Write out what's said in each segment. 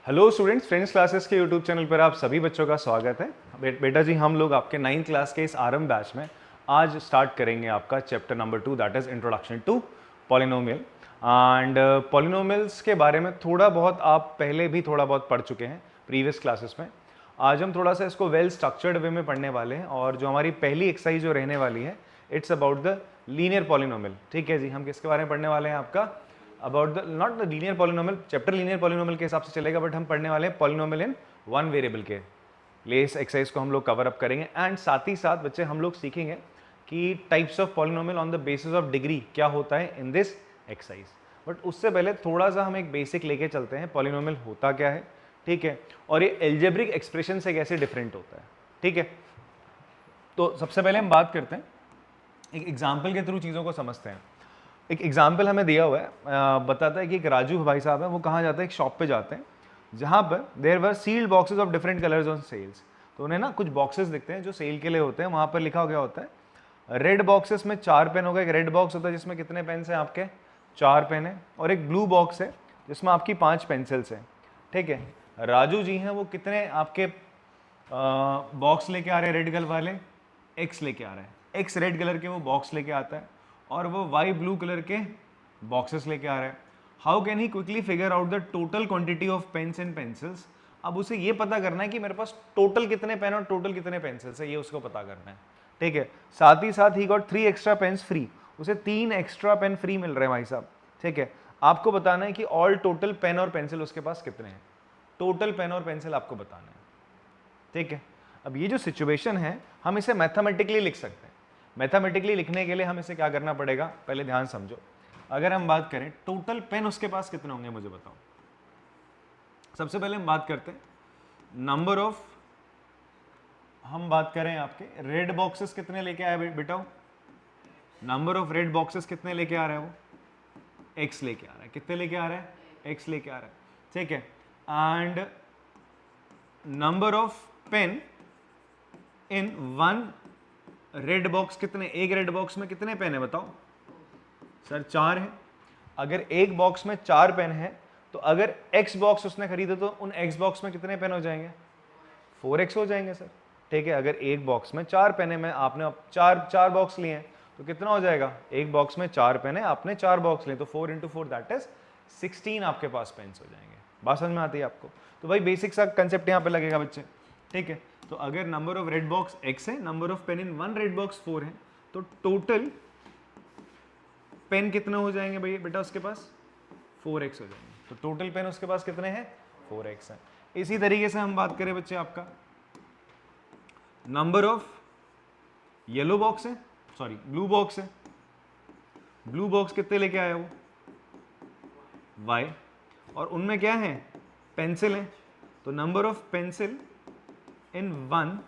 Hello students, friends classes के YouTube channel पर आप सभी बच्चों का स्वागत है। बेटा जी, हम लोग आपके 9th क्लास के इस आरंभ बैच में आज स्टार्ट करेंगे आपका chapter number 2, that is introduction to polynomial. And polynomials के बारे में थोड़ा बहुत आप पहले भी थोड़ा बहुत पढ़ चुके हैं प्रीवियस क्लासेस में। आज हम थोड़ा सा इसको वेल स्ट्रक्चर्ड वे में पढ़ने वाले हैं और जो हमारी पहली एक्सरसाइज जो रहने वाली है, it's about the linear polynomial. ठीक है जी, हम किसके बारे में पढ़ने वाले हैं? आपका about the not the linear polynomial, chapter linear polynomial के हिसाब से चलेगा, बट हम पढ़ने वाले हैं पॉलिनोमियल इन वन वेरिएबल के लिए। इस एक्सरसाइज को हम लोग कवर अप करेंगे एंड साथ ही साथ बच्चे हम लोग सीखेंगे कि types of polynomial on the basis of degree क्या होता है इन दिस एक्सरसाइज। बट उससे पहले थोड़ा सा हम एक बेसिक लेके चलते हैं, पॉलिनोमियल होता क्या है, ठीक है, और ये एल्जेब्रिक एक्सप्रेशन से कैसे डिफरेंट होता है। ठीक है, तो सबसे पहले हम बात करते हैं, एक एग्जाम्पल के थ्रू चीज़ों को समझते हैं। एक एग्जाम्पल हमें दिया हुआ है, बताता है कि एक राजू भाई साहब है, वो कहाँ जाते हैं? एक शॉप पे जाते हैं जहाँ पर there were sealed boxes of different colours on sales. तो उन्हें ना कुछ बॉक्सेस दिखते हैं जो सेल के लिए होते हैं, वहाँ पर लिखा गया होता है रेड बॉक्सेस में 4 पेन होगा। एक रेड बॉक्स होता है जिसमें कितने पेन हैं आपके? 4 पेन है। और एक ब्लू बॉक्स है जिसमें आपकी 5 पेंसिल्स हैं। ठीक है, राजू जी हैं, वो कितने आपके बॉक्स लेके आ रहे हैं? रेड कलर वाले एक्स लेके आ रहे हैं। एक्स रेड कलर के वो बॉक्स लेके आता है और वो वाई ब्लू कलर के बॉक्सेस लेके आ रहा है। How can he quickly figure out the total quantity of pens and pencils? अब उसे ये पता करना है कि मेरे पास टोटल कितने पेन और टोटल कितने पेंसिल्स है, ये उसको पता करना है। ठीक है, साथ ही साथ ही गॉट 3 एक्स्ट्रा पेन्स फ्री, उसे 3 एक्स्ट्रा पेन फ्री मिल रहे हैं भाई साहब। ठीक है, आपको बताना है कि ऑल टोटल पेन और पेंसिल उसके पास कितने हैं। टोटल पेन और पेंसिल आपको बताना है। ठीक है, अब ये जो सिचुएशन है हम इसे मैथमेटिकली लिख सकते हैं। मैथमेटिकली लिखने के लिए हम इसे क्या करना पड़ेगा, पहले ध्यान समझो। अगर हम बात करें टोटल पेन उसके पास कितने होंगे मुझे बताओ। सबसे पहले हम बात करते हैं नंबर ऑफ, हम बात करें आपके रेड बॉक्सेस कितने लेके आया बेटा? नंबर ऑफ रेड बॉक्सेस कितने लेके आ रहा है? वो एक्स लेके आ रहा है। कितने लेके आ रहा है? एक्स लेके आ रहा है। ठीक है, and number of pain in one red box कितने? एक रेड बॉक्स में कितने पेन है बताओ सर? 4 है। अगर एक बॉक्स में 4 पेन है तो अगर एक्स बॉक्स उसने खरीदे तो उन एक्स बॉक्स में कितने पेन हो जाएंगे? 4x हो जाएंगे सर। ठीक है, अगर एक बॉक्स में 4 पेन है, मैं आपने चार बॉक्स लिए हैं तो कितना हो जाएगा? एक बॉक्स में 4 पेन है, आपने 4 बॉक्स लिए तो 4 × 4 दैट इज 16 आपके पास पेन्स हो जाएंगे। बात समझ में आती है आपको? तो भाई बेसिक सा कंसेप्ट यहाँ पे लगेगा बच्चे। ठीक है, तो अगर number of red box x है, number of pain in one red box 4 है, तो टोटल पेन कितने हो जाएंगे भाई बेटा उसके पास? 4x हो जाएंगे। तो टोटल पेन उसके पास कितने हैं? 4x है। इसी तरीके से हम बात करें बच्चे आपका नंबर ऑफ येलो बॉक्स है, सॉरी ब्लू बॉक्स है। ब्लू बॉक्स कितने लेके आया वो? y, और उनमें क्या है? पेंसिल है। तो number of pencil in one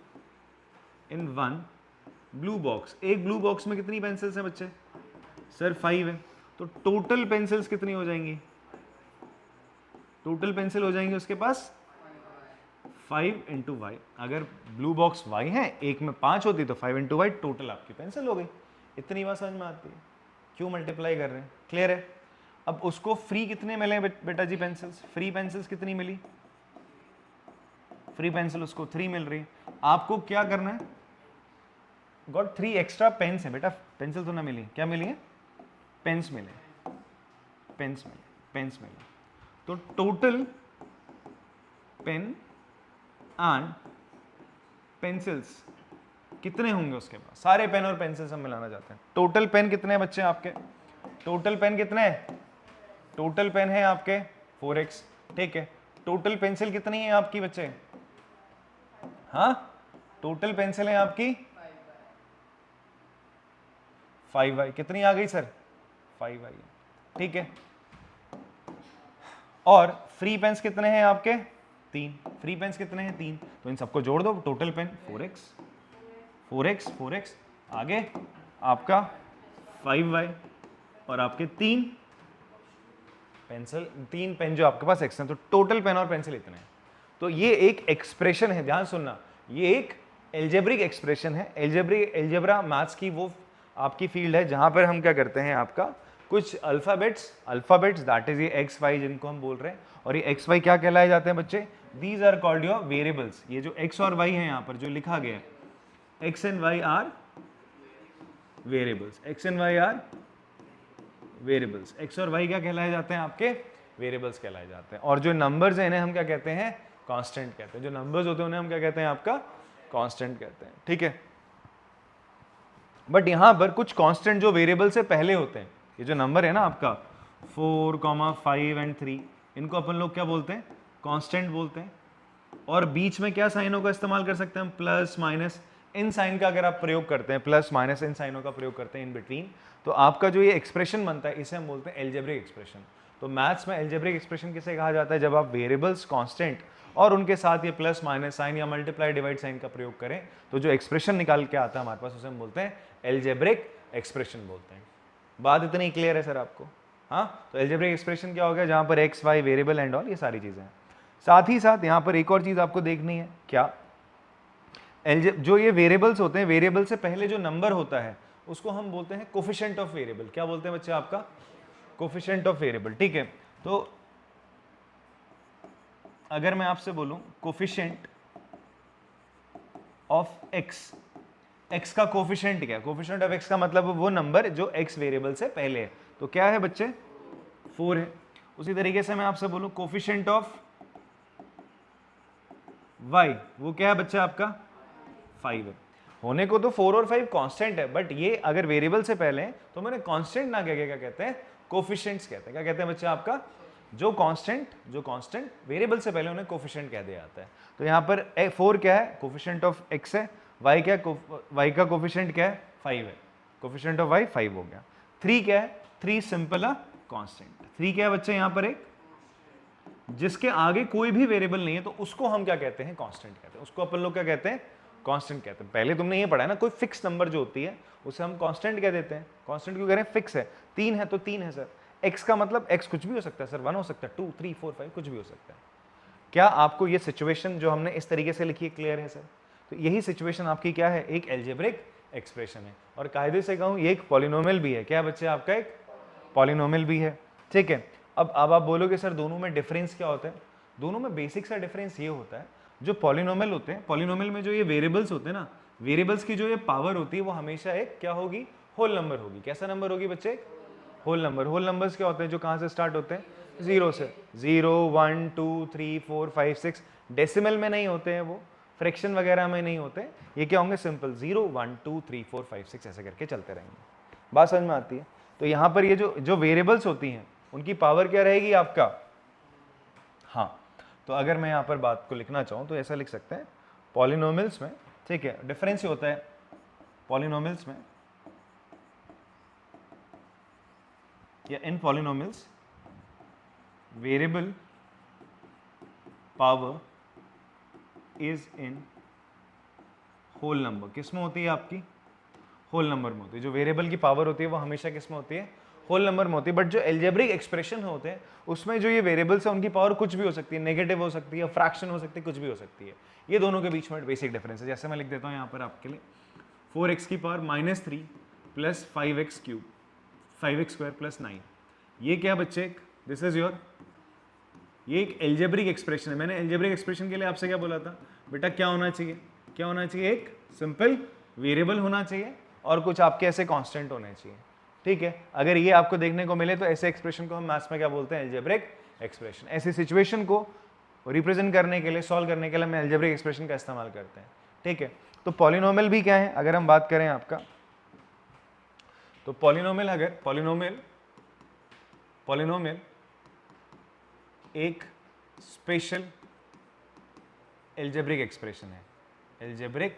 blue box, एक ब्लू बॉक्स में कितनी पेंसिल्स हैं बच्चे? सर 5 है। तो टोटल पेंसिल्स कितनी हो जाएंगी? टोटल पेंसिल हो जाएंगे उसके पास 5 × y। अगर ब्लू बॉक्स y है, एक में 5 होती तो 5 × y टोटल आपकी पेंसिल हो गई। इतनी बात समझ में आती है? क्यों मल्टीप्लाई कर रहे हैं? क्लियर है? अब उसको फ्री कितने मिले बेटा जी पेंसिल्स? फ्री पेंसिल्स कितनी मिली? फ्री पेंसिल उसको 3 मिल रही है। आपको क्या करना है? गॉट 3 एक्स्ट्रा पेन्स है बेटा, पेंसिल तो ना मिली, क्या मिली है? पेन्स मिले, पेन्स मिले, पेन्स मिले। तो टोटल पेन एंड पेंसिल्स कितने होंगे उसके पास? सारे पेन और पेंसिल्स हम मिलाना चाहते हैं। टोटल पेन कितने हैं बच्चे आपके? टोटल पेन कितने हैं? टोटल पेन है आपके 4x। ठीक है, टोटल पेंसिल कितनी है आपकी बच्चे? हाँ, टोटल पेंसिल है आपकी 5y। कितनी आ गई सर? 5y। ठीक है, और फ्री पेन्स कितने हैं आपके? 3। फ्री पेन्स कितने हैं? 3। तो इन सबको जोड़ दो, total pen 4x 4x 4x, आगे आपका 5y और आपके 3 पेंसिल, 3 पेन जो आपके पास एक्स्ट्रा। तो टोटल पेन और पेंसिल इतने हैं। तो ये एक एक्सप्रेशन है, ध्यान सुनना, ये एक एल्जेब्रिक एक्सप्रेशन है। एल्जेब्रा मैथ्स की वो आपकी फील्ड है जहां पर हम क्या करते हैं, आपका कुछ अल्फाबेट्स दैट इज ये एक्स वाई जिनको हम बोल रहे हैं, और ये एक्स वाई क्या कहलाए जाते हैं बच्चे? These are called your variables. ये जो एक्स और वाई है यहाँ पर जो लिखा गया है, x and y are variables, x and y are variables. X और वाई क्या कहलाए जाते हैं? आपके वेरिएबल्स कहलाए जाते हैं। और जो नंबर्स हैं इन्हें हम क्या कहते हैं? कांस्टेंट कहते हैं। जो नंबर्स होते हैं उन्हें हम क्या कहते हैं? आपका कांस्टेंट कहते हैं, ठीक है। बट यहां पर कुछ कांस्टेंट जो वेरिएबल से पहले होते हैं, ये जो नंबर है ना आपका 4, 5 एंड 3, इनको अपन लोग क्या बोलते हैं? कांस्टेंट बोलते हैं। और बीच में क्या साइनों का इस्तेमाल कर सकते हैं हम? प्लस माइनस, इन साइन का अगर आप प्रयोग करते हैं, प्लस माइनस इन साइनों का प्रयोग करते हैं इन बिटवीन, तो आपका जो ये एक्सप्रेशन बनता है इसे हम बोलते हैं एल्जेब्रिक एक्सप्रेशन। तो मैथ्स में एल्जेब्रिक एक्सप्रेशन किसे कहा जाता है? जब आप वेरिएबल्स कांस्टेंट और उनके साथ ये प्लस माइनस साइन या मल्टीप्लाई डिवाइड साइन का प्रयोग करें तो जो एक्सप्रेशन निकाल के आता है हमारे पास उसे हम बोलते हैं एल्जेब्रिक एक्सप्रेशन बोलते हैं। बात इतनी क्लियर है सर आपको? हाँ, तो एल्जेब्रिक एक्सप्रेशन क्या हो गया? जहाँ पर x y variable and all ये सारी चीज़ें हैं। साथ ही साथ यहाँ पर एक और चीज़ आपको देखनी है, क्या? जो ये वेरिएबल्स होते हैं, वेरिएबल से पहले जो नंबर होता है उसको हम बोलते हैं कोफिशिएंट ऑफ वेरिएबल। क्या बोलते हैं बच्चे? आपका कोफिशिएंट ऑफ वेरिएबल, ठीक है। तो अगर मैं आपसे बोलूं कोफिशिएंट ऑफ एक्स, एक्स का कोफिशिएंट क्या है? कोफिशिएंट ऑफ एक्स का मतलब वो नंबर जो एक्स वेरिएबल से पहले है। तो क्या है बच्चे? 4 है। उसी तरीके से मैं आपसे बोलूं कोफिशिएंट ऑफ वाई, वो क्या है बच्चे? आपका 5 है। होने को तो 4 और 5 कांस्टेंट है, बट ये अगर वेरिएबल से पहले है तो मैंने कांस्टेंट ना क्या कहते हैं? कोफिशिएंट्स कहते हैं। क्या कहते हैं बच्चे? आपका जो कांस्टेंट वेरिएबल से पहले उन्हें कोफिशिएंट कह दिया जाता है। तो यहाँ पर 4 क्या है? कोफिशिएंट ऑफ एक्स है। वाई क्या है? वाई का कोफिशिएंट क्या है? 5 है। कोफिशिएंट ऑफ वाई 5 हो गया। 3 क्या है? 3 सिंपल अ कांस्टेंट। 3 क्या है बच्चे? यहाँ पर एक जिसके आगे कोई भी वेरिएबल नहीं है तो उसको हम क्या कहते हैं? कांस्टेंट कहते हैं। उसको अपन लोग क्या कहते हैं? कांस्टेंट कहते हैं। पहले तुमने ये पढ़ा है ना, कोई फिक्स नंबर जो होती है उसे हम कांस्टेंट कह देते हैं। कांस्टेंट क्यों कह रहे हैं? फिक्स है। 3 है तो 3 है सर। एक्स का मतलब एक्स कुछ भी हो सकता है सर, 1 हो सकता है, 2, 3, 4, 5 कुछ भी हो सकता है। क्या आपको ये सिचुएशन जो हमने इस तरीके से लिखी है क्लियर है सर? तो यही सिचुएशन आपकी क्या है? एक एल्जेब्रिक एक्सप्रेशन है। और कायदे से कहूँ ये एक पॉलिनोमियल भी है। क्या बच्चे? आपका एक पॉलिनोमियल भी है, ठीक है। अब आप बोलोगे सर दोनों में डिफरेंस क्या होता है? दोनों में बेसिक सा डिफरेंस ये होता है, जो पॉलिनोमियल होते हैं, पॉलिनोमियल में जो ये वेरिएबल्स होते हैं ना, वेरिएबल्स की जो ये पावर होती है वो हमेशा एक क्या होगी? होल नंबर होगी। कैसा नंबर होगी बच्चे? Whole number. होल नंबर्स क्या होते हैं? जो कहाँ से स्टार्ट होते हैं? 0 से। 0, 1, 2, 3, 4, 5, 6। डेसिमल में नहीं होते हैं वो, फ्रैक्शन वगैरह में नहीं होते। ये क्या होंगे? सिंपल 0, 1, 2, 3, 4, 5, 6 ऐसे करके चलते रहेंगे। बात समझ में आती है? तो यहाँ पर ये जो वेरिएबल्स होती हैं उनकी पावर क्या रहेगी आपका? हाँ, तो अगर मैं यहाँ पर बात को लिखना चाहूँ तो ऐसा लिख सकते हैं पॉलिनोमियल्स में, ठीक है, डिफरेंस ये होता है पॉलिनोमियल्स में या in polynomials variable power is in whole number. किस में होती है? आपकी होल नंबर में होती है। जो वेरिएबल की पावर होती है वो हमेशा किस में होती है? होल नंबर में होती है। बट जो एल्जेब्रिक एक्सप्रेशन होते हैं उसमें जो ये वेरिएबल्स है उनकी पावर कुछ भी हो सकती है, नेगेटिव हो सकती है, फ्रैक्शन हो सकती है, कुछ भी हो सकती है। ये दोनों के बीच में बेसिक डिफरेंस है। जैसे मैं लिख देता हूँ यहाँ पर आपके लिए 4x की power -3 plus 5x cube, 5x square plus 9। ये क्या बच्चे? दिस इज योर, ये एक एल्जेब्रिक एक्सप्रेशन है। मैंने एल्जेब्रिक एक्सप्रेशन के लिए आपसे क्या बोला था बेटा? क्या होना चाहिए? क्या होना चाहिए? एक सिंपल वेरिएबल होना चाहिए और कुछ आपके ऐसे कांस्टेंट होने चाहिए, ठीक है। अगर ये आपको देखने को मिले तो ऐसे एक्सप्रेशन को हम मैथ्स में क्या बोलते हैं? Algebraic expression. ऐसी सिचुएशन को रिप्रेजेंट करने के लिए, सॉल्व करने के लिए हम एल्जेब्रिक एक्सप्रेशन का इस्तेमाल करते हैं, ठीक है। तो पॉलिनोमियल भी क्या है अगर हम बात करें आपका, तो पॉलिनोमियल अगर पॉलिनोमियल एक स्पेशल एल्जेब्रिक एक्सप्रेशन है। एल्जेब्रिक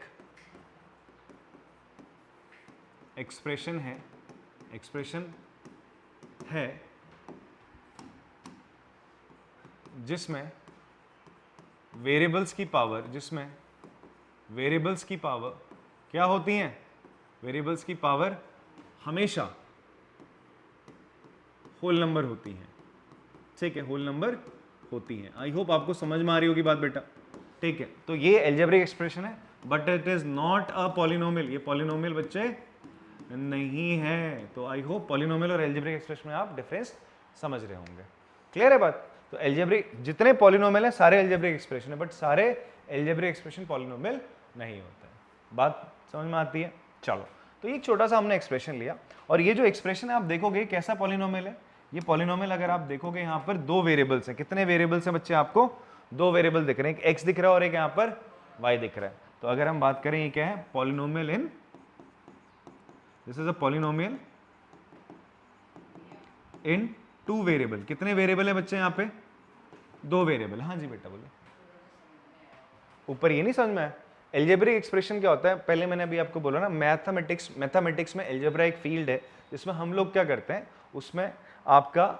एक्सप्रेशन है जिसमें वेरिएबल्स की पावर क्या होती हैं? वेरिएबल्स की पावर हमेशा होल नंबर होती हैं, ठीक है, होल नंबर होती हैं। आई होप आपको समझ में आ रही होगी बात बेटा, ठीक है। तो ये एल्जेब्रिक एक्सप्रेशन है but it is not a polynomial. ये पॉलिनोमियल बच्चे नहीं है। तो आई होप पॉलिनोमियल और एल्जेब्रिक एक्सप्रेशन में आप डिफरेंस समझ रहे होंगे। क्लियर है बात? तो एल्जेब्रिक जितने पॉलिनोमियल है सारे एल्जेब्रिक एक्सप्रेशन है, बट सारे एल्जेब्रिक एक्सप्रेशन पॉलिनोमियल नहीं होते हैं। बात समझ में आती है? चलो, तो ये छोटा सा हमने एक्सप्रेशन लिया, और ये जो एक्सप्रेशन है आप देखोगे कैसा पॉलिनोमियल है। ये पॉलिनोमियल अगर आप देखोगे यहाँ पर दो वेरिएबल्स हैं। कितने वेरिएबल्स हैं बच्चे? आपको दो वेरिएबल दिख रहे हैं, एक x दिख रहा है और एक यहाँ पर y दिख रहा है। तो अगर हम बात करें ये क्या है? Polynomial in, this is a polynomial in two variable. कितने वेरिएबल है बच्चे यहाँ पे? दो वेरिएबल। हाँ जी बेटा बोले। ऊपर ये नहीं समझ में आया? एल्जेब्रिक एक्सप्रेशन क्या होता है? पहले मैंने अभी आपको बोला ना, मैथमेटिक्स में एल्जेब्रा एक फील्ड है जिसमें हम लोग क्या करते हैं, उसमें आपका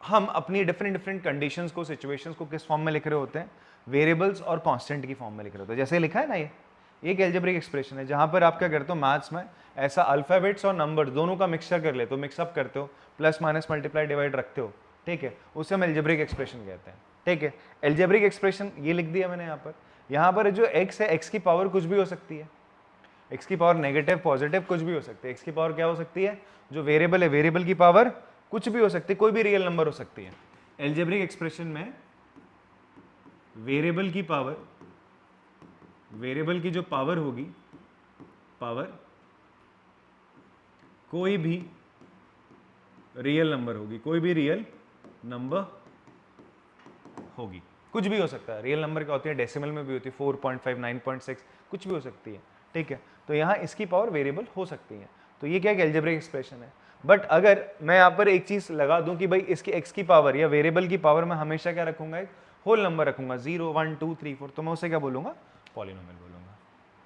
हम अपनी डिफरेंट कंडीशंस को, सिचुएशंस को किस फॉर्म में लिख रहे होते हैं? वेरिएबल्स और कांस्टेंट की फॉर्म में लिख रहे होते हैं। जैसे लिखा है ना, ये एक एल्जेब्रिक एक्सप्रेशन है जहां पर आप क्या करते हो, मैथ्स में ऐसा अल्फाबेट्स और नंबर दोनों का मिक्सचर कर लेते हो, मिक्सअप करते हो, प्लस माइनस मल्टीप्लाई डिवाइड रखते हो, ठीक है, उसे हम एल्जेब्रिक एक्सप्रेशन कहते हैं। ठीक है, एल्जेब्रिक एक्सप्रेशन ये लिख दिया मैंने यहाँ पर जो x है, x की पावर कुछ भी हो सकती है, x की पावर नेगेटिव पॉजिटिव कुछ भी हो सकती है। x की पावर क्या हो सकती है? जो वेरिएबल है, वेरिएबल की पावर कुछ भी हो सकती है, कोई भी रियल नंबर हो सकती है। एल्जेब्रिक एक्सप्रेशन में वेरिएबल की पावर, वेरिएबल की जो पावर होगी, पावर कोई भी रियल नंबर होगी, कोई भी रियल नंबर होगी, कुछ भी हो सकता है। रियल नंबर क्या होती है? डेसिमल में भी होती है, 4.5, 9.6 कुछ भी हो सकती है। ठीक है, तो यहाँ इसकी पावर वेरिएबल हो सकती है। तो ये क्या है? एल्जेब्रिक एक्सप्रेशन है। बट अगर मैं यहाँ पर एक चीज लगा दूं कि भाई इसकी x की पावर या वेरिएबल की पावर मैं हमेशा क्या रखूंगा? एक होल नंबर रखूंगा, 0, 1, 2, 3, 4, तो मैं उसे क्या बोलूंगा? पॉलिनोमियल बोलूंगा।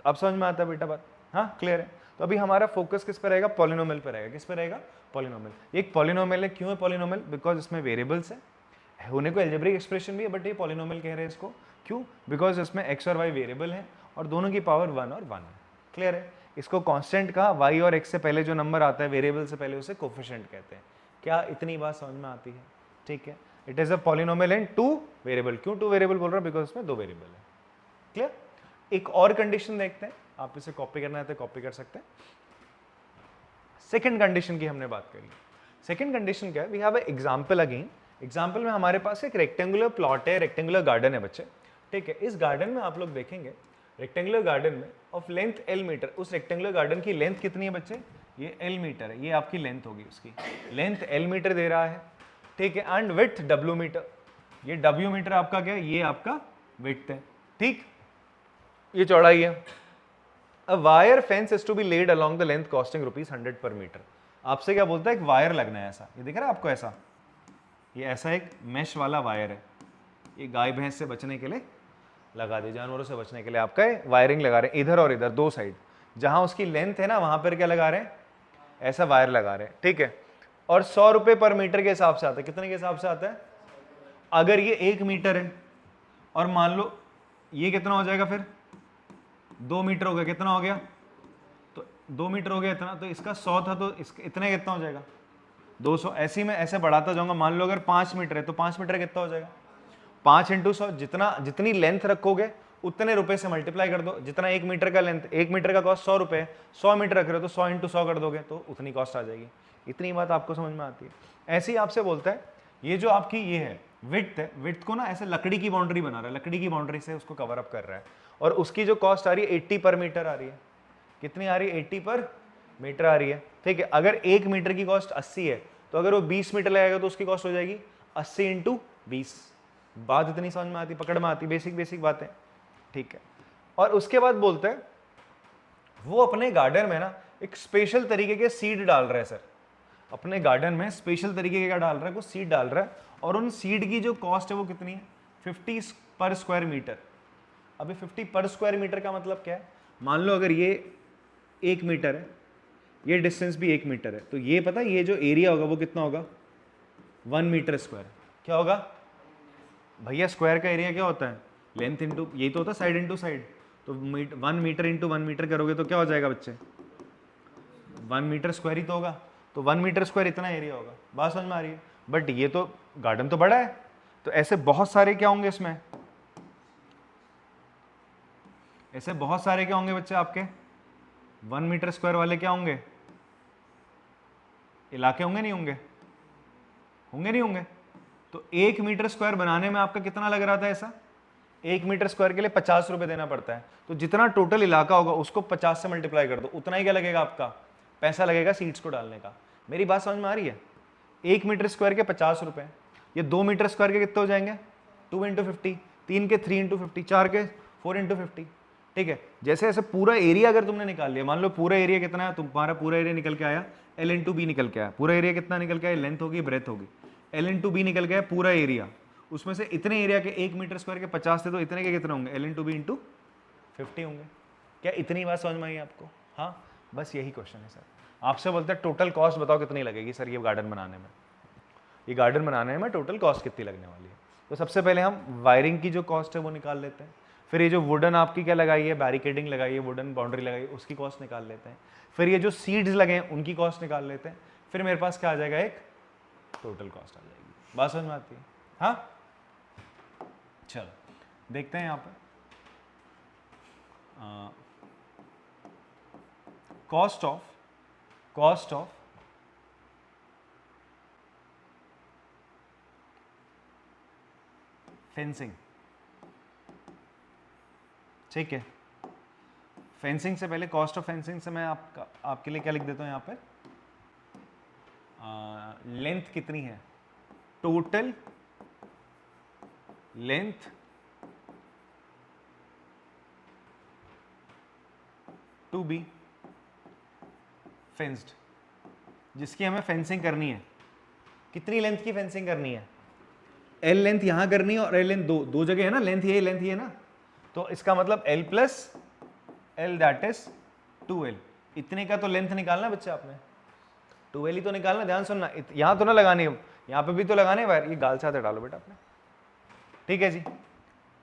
अब समझ में आता है बेटा बात? हाँ, क्लियर है? तो अभी हमारा फोकस किस पर रहेगा? पॉलिनोमियल पर रहेगा। किस पर रहेगा? पॉलिनोमियल। एक पॉलिनोमियल है, क्यों है पॉलिनोमियल? बिकॉज इसमें वेरिएबल्स है, होने को एल्जेब्रिक एक्सप्रेशन भी है, बट ये पॉलिनोमियल कह रहे हैं इसको। क्यों? बिकॉज इसमें x और y वेरिएबल है और दोनों की पावर 1 और 1 है। क्लियर है? इसको कांस्टेंट कहा, y और x से पहले जो नंबर आता है वेरिएबल से पहले उसे कोफिशिएंट कहते हैं। क्या इतनी बात समझ में आती है? ठीक है, it is a polynomial in two variable. क्यों टू वेरिएबल बोल रहा हूं? बिकॉज इसमें दो वेरिएबल है। क्लियर? एक और कंडीशन देखते हैं, आप इसे कॉपी करना है तो कॉपी कर सकते हैं। सेकेंड कंडीशन की हमने बात करी। सेकेंड कंडीशन क्या है? We have a example again. Example में हमारे पास एक रेक्टेंगुलर प्लॉट है, रेक्टेंगुलर गार्डन है बच्चे। ठीक है, इस गार्डन में आप लोग देखेंगे, रेक्टेंगुलर गार्डन में ऑफ लेंथ l मीटर, उस रेक्टेंगुलर गार्डन की लेंथ कितनी है बच्चे? ये l मीटर है, ये आपकी लेंथ होगी, उसकी लेंथ l मीटर दे रहा है। ठीक है, एंड विड्थ w मीटर, ये w मीटर आपका क्या है? ये आपका विड्थ है। ठीक, ये चौड़ाई है। A wire fence is to be laid along the length costing ₹100 per metre. आपसे क्या बोलता है? एक वायर लगना है ऐसा, ये दिख रहा है आपको ऐसा, ये ऐसा एक मेश वाला वायर है, ये गाय भैंस से बचने के लिए लगा दे, जानवरों से बचने के लिए आपका वायरिंग लगा रहे हैं, इधर और इधर दो साइड, जहां उसकी लेंथ है ना वहां पर क्या लगा रहे हैं? ऐसा वायर लगा रहे हैं। ठीक है, और 100 रुपए पर मीटर के हिसाब से आता है। कितने के हिसाब से आता है? अगर ये 1 मीटर है और मान लो ये कितना हो जाएगा? फिर 2 मीटर हो गया, कितना हो गया? तो 2 मीटर हो गया इतना, तो इसका 100 था तो इतने कितना हो जाएगा? 200। ऐसे में ऐसे बढ़ाता जाऊंगा, मान लो अगर 5 मीटर है तो 5 मीटर कितना हो जाएगा? 5 × 100, जितनी लेंथ रखोगे उतने रुपए से मल्टीप्लाई कर दो। जितना 1 मीटर का लेंथ, 1 मीटर का कॉस्ट 100 रुपए है, 100 मीटर रख रहे हो तो 100 × 100 कर दोगे तो उतनी कॉस्ट आ जाएगी। इतनी बात आपको समझ में आती है? ऐसे ही आपसे बोलता है ये जो आपकी ये है विड्थ है, विड्थ को ना ऐसे लकड़ी की बाउंड्री बना रहा है, लकड़ी की बाउंड्री से उसको कवर अप कर रहा है, और उसकी जो कॉस्ट आ रही है 80 पर मीटर आ रही है। कितनी आ रही है? 80 पर मीटर आ रही है। ठीक है, अगर 1 मीटर की कॉस्ट 80 है तो अगर वो 20 मीटर लगेगा तो उसकी कॉस्ट हो जाएगी 80 × 20। बात इतनी समझ में आती, पकड़ में आती, बेसिक बातें। ठीक है, और उसके बाद बोलते हैं वो अपने गार्डन में ना एक स्पेशल तरीके के सीड डाल रहा है। सर अपने गार्डन में स्पेशल तरीके के क्या डाल रहा है? वो सीड डाल रहा है, और उन सीड की जो कॉस्ट है वो कितनी है? 50 पर स्क्वायर मीटर। अभी 50 पर स्क्वायर मीटर का मतलब क्या है? मान लो अगर ये 1 मीटर है, ये डिस्टेंस भी 1 मीटर है, तो ये पता है ये जो एरिया होगा वो कितना होगा? 1 मीटर स्क्वायर। क्या होगा भैया? स्क्वायर का एरिया क्या होता है? लेंथ इंटू, यही तो होता है साइड इंटू साइड। तो 1 मीटर इंटू 1 मीटर करोगे तो क्या हो जाएगा बच्चे? 1 मीटर स्क्वायर ही तो होगा। तो 1 मीटर स्क्वायर इतना एरिया होगा। बात समझ में आ रही है? बट ये तो गार्डन तो बड़ा है, तो ऐसे बहुत सारे क्या होंगे इसमें? ऐसे बहुत सारे क्या होंगे बच्चे आपके? 1 मीटर स्क्वायर वाले क्या होंगे? इलाके होंगे नहीं होंगे, होंगे नहीं होंगे। तो 1 मीटर स्क्वायर बनाने में आपका कितना लग रहा था ऐसा, 1 मीटर स्क्वायर के लिए 50 रुपए देना पड़ता है। तो जितना टोटल इलाका होगा उसको 50 से मल्टीप्लाई कर दो, उतना ही क्या लगेगा आपका पैसा लगेगा सीड्स को डालने का। मेरी बात समझ में आ रही है? 1 मीटर स्क्वायर के 50 रुपए, ये 2 मीटर स्क्वायर के कितने हो जाएंगे, 2 इंटू 50, 3 के 3 इंटू 50, 4 के 4 इंटू 50। ठीक है, जैसे ऐसे पूरा एरिया अगर तुमने निकाल लिया, मान लो पूरा एरिया कितना है, तुम्हारा पूरा एरिया निकल के आया L इंटू बी निकल के आया, पूरा एरिया कितना निकल के आया, लेंथ होगी ब्रेथ होगी, L इंटू बी निकल गया पूरा एरिया, उसमें से इतने एरिया के 1 मीटर स्क्वायर के 50 थे तो इतने के कितने होंगे, L इंटू बी इंटू 50 होंगे। क्या इतनी बात समझ में आई आपको? हाँ, बस यही क्वेश्चन है सर। आपसे बोलते हैं टोटल कॉस्ट बताओ कितनी लगेगी सर ये गार्डन बनाने में, ये गार्डन बनाने में टोटल कॉस्ट कितनी लगने वाली है। तो सबसे पहले हम वायरिंग की जो कॉस्ट है वो निकाल लेते हैं, फिर ये जो वुडन आपकी क्या लगाई है, बैरिकेडिंग लगाई है, वुडन बाउंड्री लगाई है, उसकी कॉस्ट निकाल लेते हैं, फिर ये जो सीड्स लगे हैं उनकी कॉस्ट निकाल लेते हैं, फिर मेरे पास क्या आ जाएगा, एक टोटल कॉस्ट आ जाएगी। बात समझ में आती है? हाँ, चलो देखते हैं यहाँ पर कॉस्ट ऑफ फेंसिंग। ठीक है, फेंसिंग से पहले कॉस्ट ऑफ फेंसिंग से मैं आपके लिए क्या लिख देता हूं यहाँ पर, लेंथ कितनी है, total length to be fenced, जिसकी हमें फेंसिंग करनी है। कितनी लेंथ की फेंसिंग करनी है, एल लेंथ यहां करनी है और एल लेंथ दो जगह है ना, लेंथ ये है ना, तो इसका मतलब L plus L that is 2L। इतने का तो लेंथ निकालना बच्चा आपने, 2L ही तो निकालना, ध्यान सुनना, यहां तो ना लगानी, यहां पे भी तो लगाने वायर, ये गाल से हाथ डालो बेटा आपने। ठीक है जी,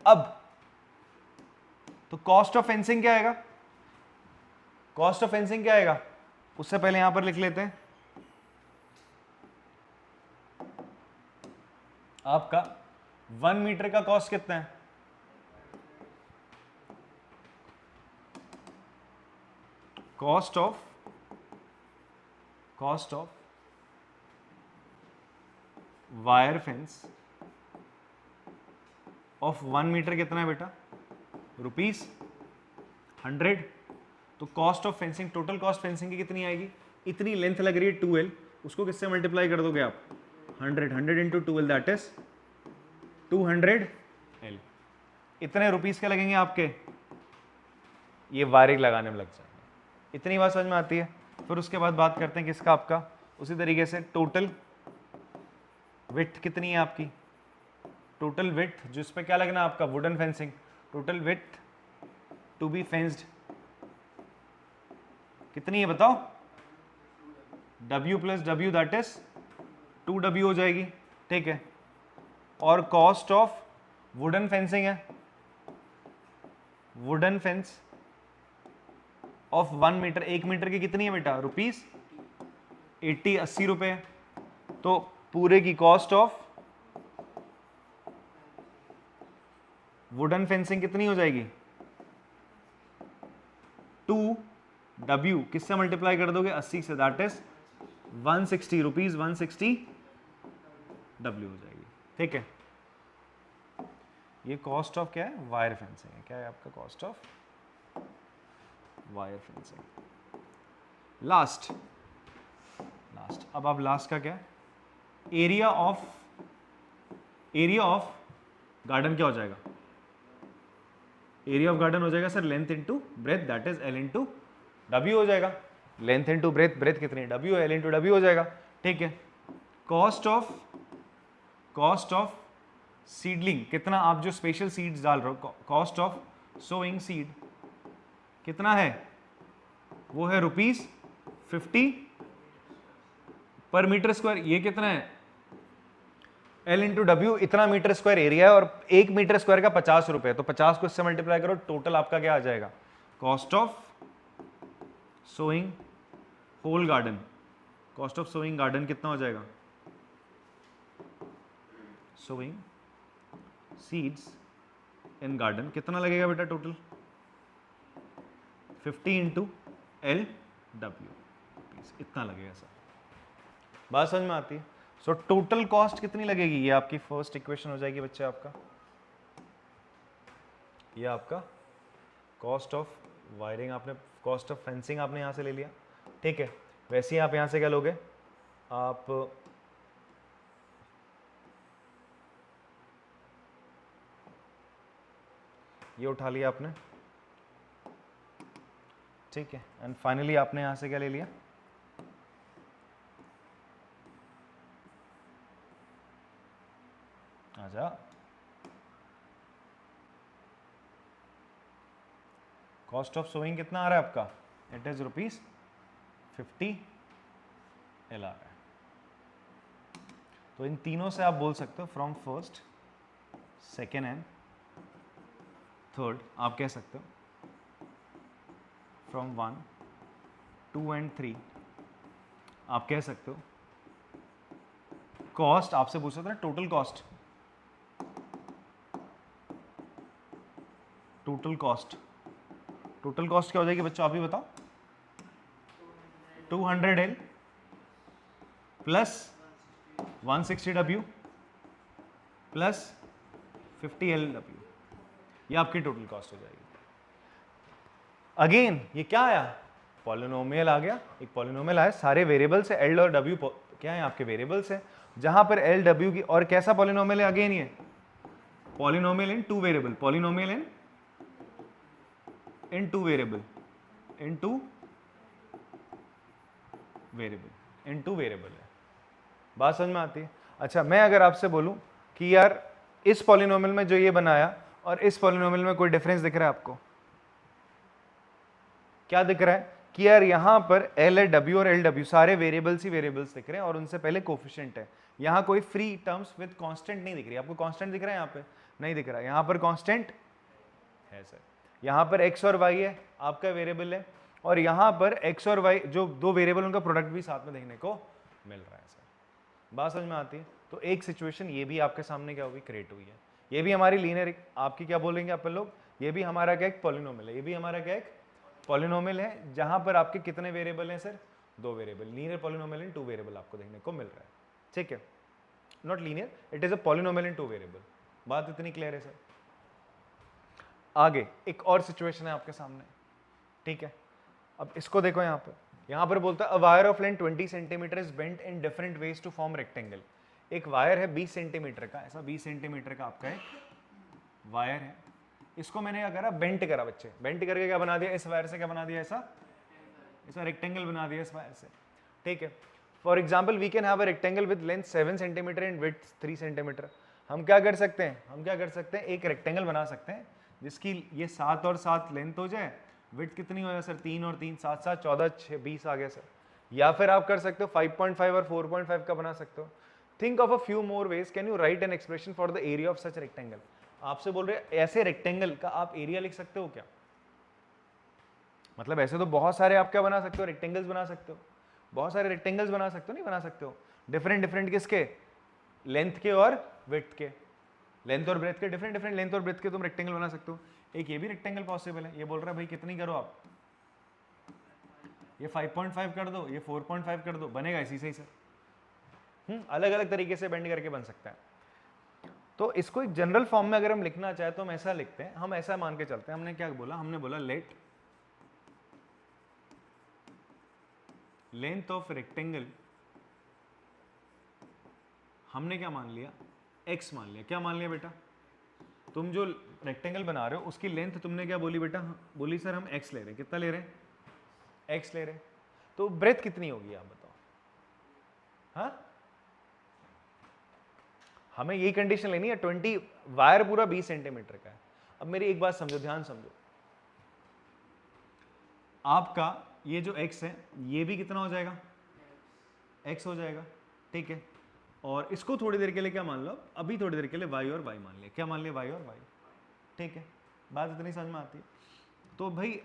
अब तो कॉस्ट ऑफ फेंसिंग क्या आएगा, कॉस्ट ऑफ फेंसिंग क्या आएगा, उससे पहले यहां पर लिख लेते हैं आपका 1 मीटर का कॉस्ट कितना है, cost of wire fence of 1 metre कितना है बेटा, ₹100। तो cost of fencing, total cost fencing की कितनी आएगी, इतनी लेंथ लग रही है 2L, उसको किससे मल्टीप्लाई कर दोगे आप, 100 into 2L that is 200L। इतने रुपीस के लगेंगे आपके, ये वायरिंग लगाने में लग जाएंगे। इतनी बात समझ में आती है। फिर उसके बाद बात करते हैं किसका, आपका उसी तरीके से टोटल विड्थ कितनी है आपकी, टोटल विड्थ जिस पे क्या लगना है आपका, wooden fencing, total width to be fenced कितनी है बताओ, W plus W that is 2W हो जाएगी। ठीक है, और कॉस्ट ऑफ वुडन फेंसिंग है, wooden fence of 1 metre, 1 metre की कितनी है बेटा, ₹80, 80 रुपए। तो पूरे की कॉस्ट ऑफ वुडन फेंसिंग कितनी हो जाएगी, 2W किससे मल्टीप्लाई कर दोगे, 80 से, दैट इज 160 रुपीज, 160 W हो जाएगी। ठीक है, ये कॉस्ट ऑफ क्या है, वायर फेंसिंग है। क्या है आपका cost of wire fencing. Last, अब आप लास्ट का क्या, एरिया ऑफ गार्डन क्या हो जाएगा, एरिया ऑफ गार्डन हो जाएगा sir length into breadth that is L into W हो जाएगा, लेंथ इंटू ब्रेथ कितनी है, W, L इंटू W हो जाएगा। ठीक है, कॉस्ट ऑफ सीडलिंग कितना, आप जो स्पेशल सीड्स डाल रहे हो, कॉस्ट ऑफ सोइंग सीड कितना है, वो है ₹50 पर मीटर स्क्वायर। ये कितना है, L इंटू W, इतना मीटर स्क्वायर एरिया है और 1 मीटर स्क्वायर का 50 रुपए, तो 50 को इससे मल्टीप्लाई करो, टोटल आपका क्या आ जाएगा, cost of sowing whole garden, cost of sowing garden कितना हो जाएगा, सोइंग सीड्स इन गार्डन कितना लगेगा बेटा, टोटल 50 इंटू LW, इतना लगेगा सर। बात समझ में आती है? सो टोटल कॉस्ट कितनी लगेगी, ये आपकी फर्स्ट इक्वेशन हो जाएगी बच्चे आपका, ये आपका कॉस्ट ऑफ वायरिंग, आपने कॉस्ट ऑफ फेंसिंग आपने यहाँ से ले लिया, ठीक है। वैसे ही आप यहाँ से क्या लोगे, आप ये उठा लिया आपने, ठीक है। एंड फाइनली आपने यहाँ से क्या ले लिया, आजा, कॉस्ट ऑफ सोइंग कितना आ रहा है आपका, इट इज ₹50 एल आ रहा है। तो इन तीनों से आप बोल सकते हो from first, second and third, आप कह सकते हो फ्रॉम 1, 2 एंड 3 आप कह सकते हो कॉस्ट, आपसे पूछ सकते हैं total cost, total cost, total cost क्या हो जाएगी बच्चों, आप ही बताओ। 200L plus 160W plus 50LW, ये आपकी टोटल कॉस्ट हो जाएगी। अगेन ये क्या आया, पॉलिनोमियल आ गया, एक पॉलिनोमियल आया, सारे वेरिएबल्स है, एल और डब्ल्यू क्या है आपके वेरिएबल्स है, जहां पर एल डब्ल्यू की, और कैसा पॉलिनोमियल है, अगेन ये पॉलिनोमियल इन टू वेरिएबल, पॉलिनोमियल इन टू वेरिएबल, इन टू वेरिएबल है। बात समझ में आती है? अच्छा, मैं अगर आपसे बोलूं कि यार इस पॉलिनोमियल में जो ये बनाया और इस पॉलिनोमियल में कोई डिफरेंस दिख रहा है आपको, क्या दिख रहा है कि यार यहां पर एल डब्ल्यू और एल डब्ल्यू सारे वेरिएबल्स ही वेरिएबल्स दिख रहे हैं और उनसे पहले कोफिशिएंट है, यहां कोई फ्री टर्म्स विद कांस्टेंट नहीं दिख रही। आपको कांस्टेंट दिख रहा है, यहां पे नहीं दिख रहा, यहां पर कांस्टेंट है सर, यहां पर एक्स और वाई है आपका वेरिएबल है, और यहां पर एक्स और वाई जो दो वेरिएबल उनका प्रोडक्ट भी साथ में देखने को मिल रहा है सर। बात समझ में आती है? तो एक सिचुएशन ये भी आपके सामने क्या हुई, क्रिएट हुई है, ये भी हमारी लीनियर, आपकी क्या बोलेंगे अपन लोग, ये भी हमारा क्या एक पॉलिनोमियल है, ये भी हमारा क्या एक पॉलिनोमियल है, जहां पर आपके कितने वेरिएबल हैं सर, दो वेरिएबल, लीनियर पॉलिनोमियल इन टू वेरिएबल आपको देखने को मिल रहा है, ठीक है। Not linear, it is a polynomial in two variable. बात इतनी क्लियर है सर? आगे एक और सिचुएशन है आपके सामने, ठीक है। अब इसको देखो, यहां पर बोलता है a wire of length 20 centimetre is bent in different ways to form rectangle. एक वायर है 20 सेंटीमीटर का, ऐसा 20 सेंटीमीटर का आपका एक वायर है, इसको मैंने क्या करा, बेंट करा बच्चे, बेंट करके क्या बना दिया, इस वायर से क्या बना दिया, ऐसा रेक्टेंगल बना दिया इस वायर से, ठीक है। For example we can have a rectangle with length 7 centimetre and width 3 centimetre. हम क्या कर सकते हैं, एक रेक्टेंगल बना सकते हैं जिसकी ये 7 और 7 लेंथ हो जाए, विड्थ कितनी हो जाए सर, 3 और 3 7 7 14 6 20 आ गया सर। या फिर आप कर सकते हो 5.5 और 4.5 का बना सकते हो। Think of a few more ways, can you right an expression for the area of such rectangle. आपसे बोल रहे हैं ऐसे रेक्टेंगल का आप एरिया लिख सकते हो क्या, मतलब ऐसे तो बहुत सारे आप क्या बना सकते हो, रेक्टेंगल्स बना सकते हो, बहुत सारे रेक्टेंगल्स बना सकते हो, नहीं बना सकते हो, डिफरेंट किसके, लेंथ के और विड्थ के, लेंथ और ब्रेथ के, डिफरेंट लेंथ और ब्रेथ के तुम रेक्टेंगल बना सकते हो। एक ये भी रेक्टेंगल पॉसिबल है, ये बोल रहा है भाई कितनी करो आप, ये 5.5 कर दो, ये 4.5 कर दो, बनेगा इसी से ही सर। अलग अलग तरीके से बेंड करके बन सकता है। तो इसको एक जनरल फॉर्म में अगर हम लिखना चाहे तो हम ऐसा लिखते हैं, हम ऐसा मान के चलते हैं, हमने क्या बोला, हमने बोला लेट लेंथ ऑफ रेक्टेंगल, हमने क्या मान लिया, x मान लिया। क्या मान लिया बेटा, तुम जो रेक्टेंगल बना रहे हो उसकी लेंथ तुमने क्या बोली बेटा, बोली सर हम x ले रहे हैं, कितना ले रहे हैं, x ले रहे हैं, तो ब्रेथ कितनी होगी आप बताओ। हाँ, हमें यही कंडीशन लेनी है, 20 वायर पूरा 20 सेंटीमीटर का है। अब मेरी एक बात समझो, ध्यान समझो, आपका ये जो x है ये भी कितना हो जाएगा, x हो जाएगा, ठीक है। और इसको थोड़ी देर के लिए क्या मान लो, अभी थोड़ी देर के लिए y और y मान लिया, क्या मान लिया, y और y, ठीक है। बात इतनी समझ में आती है? तो भाई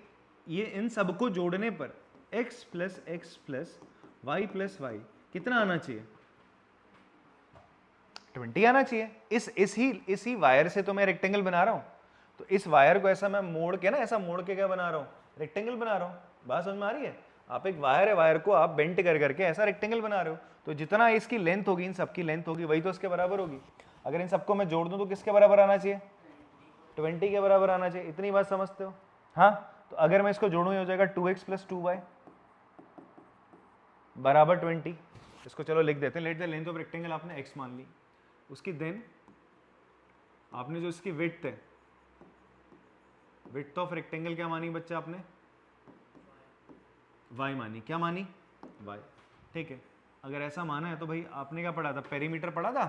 ये इन सबको जोड़ने पर x plus x plus y plus y कितना आना चाहिए, 20 आना चाहिए। इसी वायर से तो मैं रेक्टेंगल बना रहा हूं, तो इस वायर को ऐसा मैं मोड़ के ना, ऐसा मोड़ के क्या बना रहा हूं, रेक्टेंगल बना रहा हूं। बात समझ में आ रही है? आप एक वायर है, वायर को आप बेंट कर करके ऐसा रेक्टेंगल बना रहे हो, तो जितना इसकी लेंथ होगी, इन सबकी लेंथ होगी, वही तो इसके बराबर होगी। अगर इन सबको मैं जोड़ दूं तो किसके बराबर आना चाहिए? 20 के बराबर आना चाहिए। इतनी बात समझते हो? हाँ, तो अगर मैं इसको जोड़ूं ये हो जाएगा 2x + 2y बराबर 20। इसको चलो लिख देते हैं। Let the length of rectangle आपने x मान ली, उसकी देन आपने जो इसकी विड्थ है, विड्थ ऑफ रेक्टेंगल क्या मानी बच्चा आपने? y मानी। क्या मानी? y। ठीक है, अगर ऐसा माना है तो भाई आपने क्या पढ़ा था? पेरीमीटर पढ़ा था।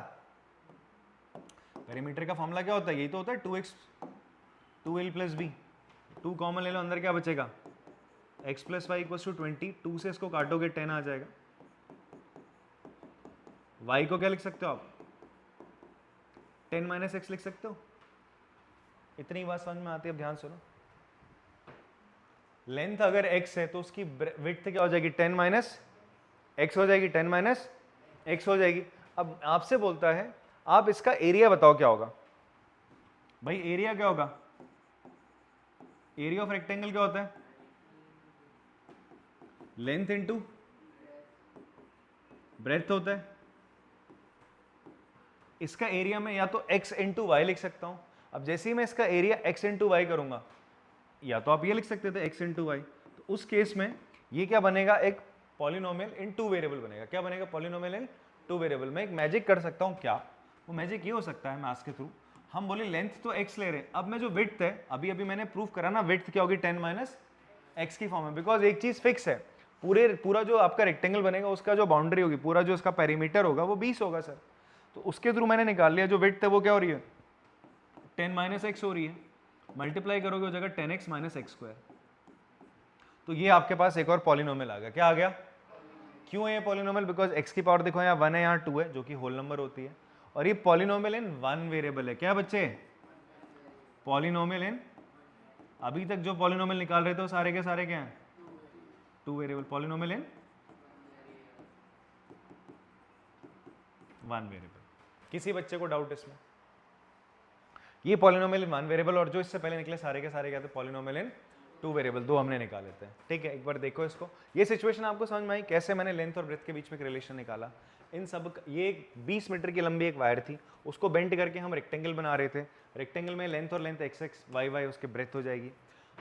पेरीमीटर का फॉर्मूला क्या होता है? यही तो होता है 2x 2l + b। 2 कॉमन ले लो, अंदर क्या बचेगा? x + y = 20। 2 से इसको काटोगे 10 आ जाएगा। y को क्या लिख सकते हो आप? 10 - x लिख सकते हो। इतनी बात समझ में आती है? अब ध्यान सुनो, लेंथ अगर x है तो उसकी विड्थ क्या हो जाएगी? 10 - x हो जाएगी। 10 - x हो जाएगी। अब आपसे बोलता है आप इसका एरिया बताओ क्या होगा? भाई एरिया क्या होगा? एरिया ऑफ रेक्टेंगल क्या होता है? लेंथ इंटू ब्रेथ होता है। इसका एरिया में या तो x इंटू वाई लिख सकता हूं। अब जैसे ही मैं इसका एरिया x इंटू वाई करूंगा, या तो आप ये लिख सकते थे x इंटू वाई, तो उस केस में ये क्या बनेगा? एक पॉलिनोमियल इन 2 वेरिएबल बनेगा। क्या बनेगा? पॉलिनोमियल इन 2 वेरिएबल। मैं एक मैजिक कर सकता हूं। क्या वो मैजिक? ये हो सकता है मैथ्स के थ्रू हम बोले लेंथ तो x ले रहे हैं, अब मैं जो विड्थ है, अभी अभी मैंने प्रूव करा ना, विड्थ क्या होगी? 10 - x की फॉर्म में। बिकॉज एक चीज फिक्स है, पूरा जो आपका रेक्टेंगल बनेगा उसका जो बाउंड्री होगी, पूरा जो इसका पेरीमीटर होगा वो 20 होगा सर। तो उसके थ्रू मैंने निकाल लिया जो विड्थ है वो क्या हो रही है? 10 - x हो रही है। मल्टीप्लाई करोगे हो जाएगा 10x - x²। तो ये आपके पास एक और पॉलिनोमियल आ गया। क्या आ गया? क्यों है ये पॉलिनोमियल? बिकॉज x की पावर देखो यहाँ 1 है, यहाँ 2 है, जो कि होल नंबर होती है, और ये पॉलिनोमियल इन 1 वेरिएबल है। क्या बच्चे? पॉलिनोमियल इन, अभी तक जो पॉलिनोमियल निकाल रहे थे वो सारे के सारे क्या हैं? 2 वेरिएबल। Polynomial in 1 variable. किसी बच्चे को डाउट इसमें? ये पॉलिनोमियल इन 1 वेरिएबल, और जो इससे पहले निकले सारे के सारे क्या थे? पॉलिनोमियल इन 2 वेरिएबल। 2 हमने निकाले थे। ठीक है, एक बार देखो इसको। ये सिचुएशन आपको समझ में आई कैसे मैंने लेंथ और ब्रेथ के बीच में एक रिलेशन निकाला? इन सब ये 20 मीटर की लंबी एक वायर थी, उसको बेंड करके हम रेक्टेंगल बना रहे थे। रेक्टेंगल में लेंथ और length x x y y उसके ब्रेथ हो जाएगी।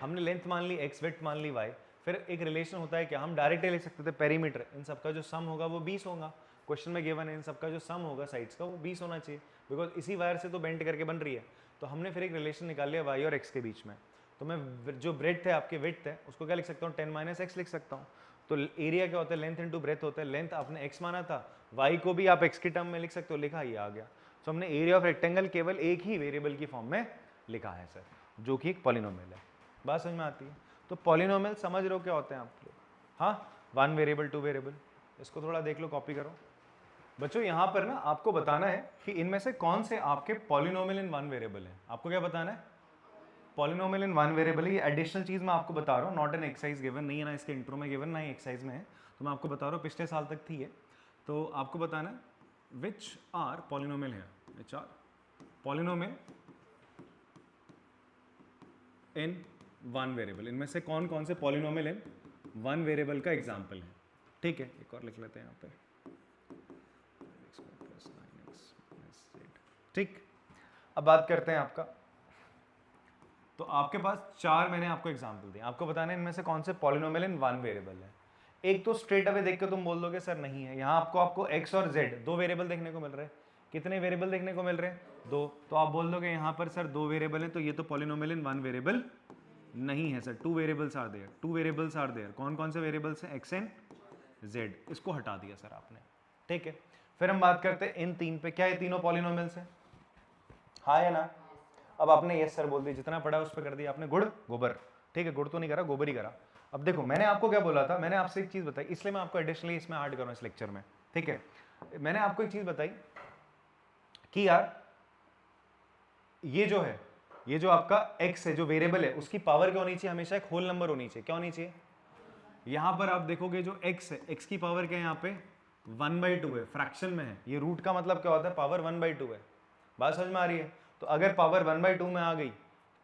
हमने लेंथ मान ली x, विड्थ मान ली y। फिर एक रिलेशन होता है कि हम डायरेक्टली लिख सकते थे पेरीमीटर, इन सबका जो सम होगा वो 20 होगा। क्वेश्चन में गिवन है इन सबका जो सम होगा साइड्स का वो 20 होना चाहिए, बिकॉज इसी वायर से तो बेंड करके बन रही है। तो हमने फिर एक रिलेशन निकाल लिया y और x के बीच में। तो मैं जो ब्रेथ है आपके विड्थ है उसको क्या लिख सकता हूँ? 10 - x लिख सकता हूँ। तो एरिया क्या होता है? लेंथ इंटू ब्रेथ होता है। लेंथ आपने x माना था, y को भी आप x की टर्म में लिख सकते हो, लिखा ये आ गया। तो हमने एरिया ऑफ रेक्टेंगल केवल एक ही वेरिएबल की फॉर्म में लिखा है सर, जो कि एक पॉलिनोमियल है। बात समझ में आती है? तो पॉलिनोमियल समझ रहे हो क्या होते हैं आप लोग? हाँ, 1 वेरिएबल 2 वेरिएबल। इसको थोड़ा देख लो, कॉपी करो बच्चों। यहाँ पर ना आपको बताना है कि इनमें से कौन से आपके पॉलिनोमियल इन 1 वेरिएबल है। आपको क्या बताना है? Polynomial in 1 variable. ये एडिशनल चीज मैं आपको बता रहा हूँ, नॉट एन एक्सरसाइज गिवन, नहीं है ना इसके इंट्रो में गिवन, ना ही एक्सरसाइज में है। तो मैं आपको बता रहा हूँ, पिछले साल तक थी ये। तो आपको बताना है विच आर पॉलिनोमियल है, which are polynomial in 1 variable. इनमें से कौन कौन से पॉलिनोमियल इन 1 वेरिएबल का एग्जाम्पल है। ठीक है, एक और लिख लेते हैं यहाँ पे। ठीक, अब बात करते हैं आपका। तो आपके पास 4 मैंने आपको एग्जांपल दिए, आपको बताना है इनमें से कौन से पॉलिनोमियल इन 1 वेरिएबल है। एक तो स्ट्रेट अवे देख के तुम बोल दोगे सर नहीं है। यहाँ आपको x और z 2 वेरिएबल देखने को मिल रहे हैं। कितने वेरिएबल देखने को मिल रहे हैं? 2। तो आप बोल दोगे यहाँ पर सर 2 वेरिएबल है, तो ये तो पॉलिनोमियल इन 1 वेरिएबल नहीं है sir. 2 variables are there, 2 variables are there. कौन कौन से वेरिएबल्स हैं? x and z। इसको हटा दिया सर आपने। ठीक है, फिर हम बात करते हैं इन 3 पे। क्या ये तीनों पॉलिनोमियल्स हैं? हाँ या ना? अब आपने यस सर बोल दिया, जितना पढ़ा उस पर कर दिया आपने गुड़ गोबर। ठीक है, गुड़ तो नहीं करा, गोबर ही करा। अब देखो मैंने आपको क्या बोला था, मैंने आपसे एक चीज बताई, इसलिए मैं आपको एडिशनली इसमें ऐड कर रहा हूं इस लेक्चर में। ठीक है, मैंने आपको एक चीज बताई कि यार ये जो है, ये जो आपका x है, जो वेरिएबल है, उसकी पावर क्या होनी चाहिए? हमेशा एक होल नंबर होनी चाहिए। क्या होनी चाहिए? यहां पर आप देखोगे जो x है, x की पावर क्या है? यहाँ पे 1/2 है, फ्रैक्शन में है। ये रूट का मतलब क्या होता है? पावर 1/2 है। बात समझ में आ रही है? तो अगर पावर 1/2 में आ गई,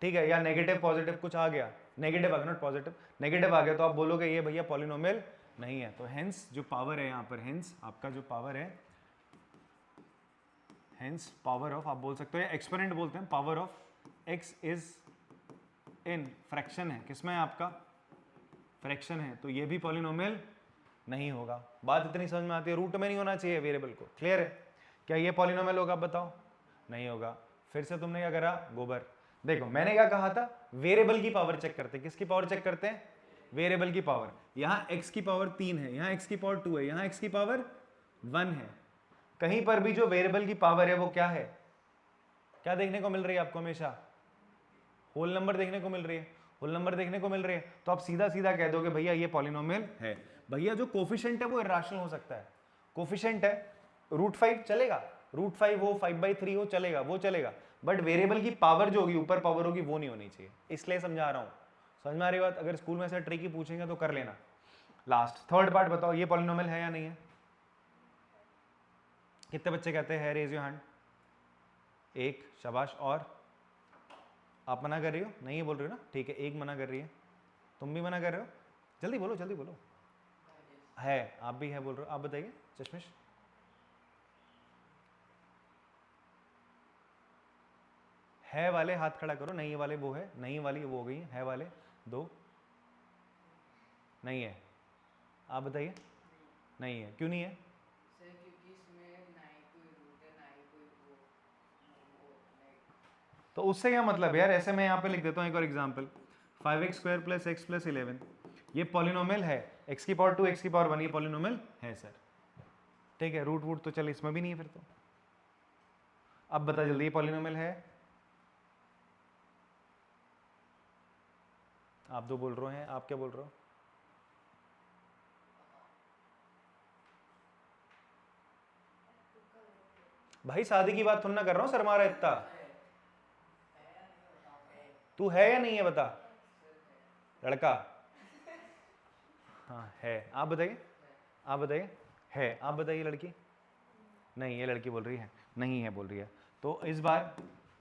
ठीक है, या नेगेटिव पॉजिटिव कुछ आ गया, नेगेटिव आ गया, नॉट पॉजिटिव, नेगेटिव आ गया तो आप बोलोगे ये भैया पॉलिनोमियल नहीं है। तो हेंस जो पावर है यहाँ पर, हेंस आपका जो पावर है, हेंस पावर ऑफ, आप बोल सकते हो, एक्सपोनेंट बोलते हैं, power of x is in fraction है, किसमें है आपका, फ्रैक्शन है, तो ये भी पॉलिनोमियल नहीं होगा। बात इतनी समझ में आती है, रूट में नहीं होना चाहिए वेरिएबल को, क्लियर है। क्या ये पॉलिनोमियल होगा, बताओ, नहीं होगा। फिर से तुमने क्या करा, गोबर, देखो मैंने क्या कहा था, वेरिएबल की पावर चेक करते हैं, किसकी पावर चेक करते हैं, वेरिएबल की पावर। यहां x की पावर 3 है, यहां x की पावर 2 है, यहां x की पावर 1 है, कहीं पर भी जो वेरिएबल की पावर है वो क्या है, क्या देखने को मिल रही है आपको, हमेशा होल नंबर देखने को मिल रही है, होल नंबर देखने को मिल रही है, तो आप सीधा सीधा कह दोगे भैया ये पॉलिनोमियल है। भैया जो कोफिशिएंट है वो इरेशनल हो सकता है, कोफिशिएंट है √5 चलेगा, √5 हो, 5/3 हो, चलेगा, वो चलेगा, बट वेरिएबल की पावर जो होगी, ऊपर पावर होगी, वो नहीं होनी चाहिए, इसलिए समझा रहा हूं। समझ में आ रही बात, अगर स्कूल में ऐसा ट्रिक ही पूछेंगे तो कर लेना। लास्ट थर्ड पार्ट बताओ, ये पॉलिनोमियल है या नहीं है, कितने बच्चे कहते हैं, रेज योर हैंड, एक, शाबाश, और आप मना कर रही हो, नहीं बोल रही हो ना, ठीक है, एक मना कर रही है, तुम भी मना कर रहे हो, जल्दी बोलो, जल्दी बोलो, है, आप भी है बोल रहे हो, आप बताइए चश्मिश, है वाले हाथ खड़ा करो, नहीं वाले वो है, नहीं वाली वो हो गई है वाले दो, नहीं है, आप बताइए, नहीं है, क्यों नहीं है सर? क्योंकि इसमें ना ही कोई रूट है, ना ही कोई वो नहीं। तो उससे क्या मतलब यार, ऐसे मैं यहाँ पे लिख देता हूँ एक और एग्जांपल, 5x² + x + 11, ये पॉलिनोमियल है, x की पावर 2 x की पावर 1, ये पॉलिनोमियल है सर, ठीक है, रूट वूट तो चल इसमें भी नहीं है फिर तो। अब बता जल्दी, ये पॉलिनोमियल है, आप दो बोल रहे हैं, आप क्या बोल रहे हो, भाई शादी की बात थोड़ा ना कर रहा हूँ सर, मारा इतना, तू है या नहीं है बता, लड़का, हाँ है, आप बताइए, आप बताइए, है, आप बताइए लड़की, नहीं, ये लड़की बोल रही है नहीं है बोल रही है, तो इस बार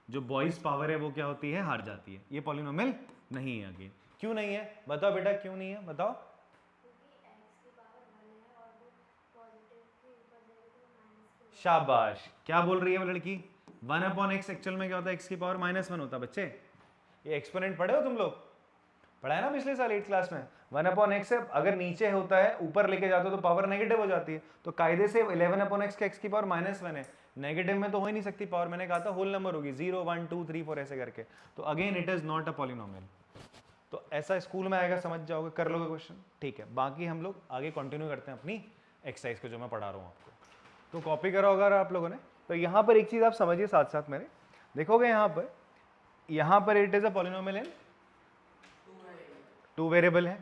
जो बॉयज पावर है वो क्या होती है, हार जाती है, ये पॉलिनोमियल नहीं है अगेन। क्यों नहीं है बताओ बेटा, क्यों नहीं है बताओ, शाबाश, क्या बोल रही है वो लड़की, 1/x एक्चुअल में क्या होता है, x की पावर -1 होता है बच्चे, ये एक्सपोनेंट पढ़े हो तुम लोग, पढ़ा है ना पिछले साल 8th क्लास में, 1/x है, अगर नीचे होता है ऊपर लेके जाते हो तो पावर नेगेटिव हो जाती है, तो कायदे से 11/x के x की पावर -1 है, नेगेटिव में तो हो ही नहीं सकती पावर, मैंने कहा था होल नंबर होगी, 0 1 2 3 4 ऐसे करके, तो again it is not a polynomial. तो ऐसा स्कूल में आएगा, समझ जाओगे, कर लोगे क्वेश्चन, ठीक है। बाकी हम लोग आगे कंटिन्यू करते हैं अपनी एक्सरसाइज को जो मैं पढ़ा रहा हूँ आपको, तो कॉपी करो अगर आप लोगों ने। तो यहाँ पर एक चीज आप समझिए साथ साथ मेरे, देखोगे यहाँ पर it is a polynomial in 2 variable है,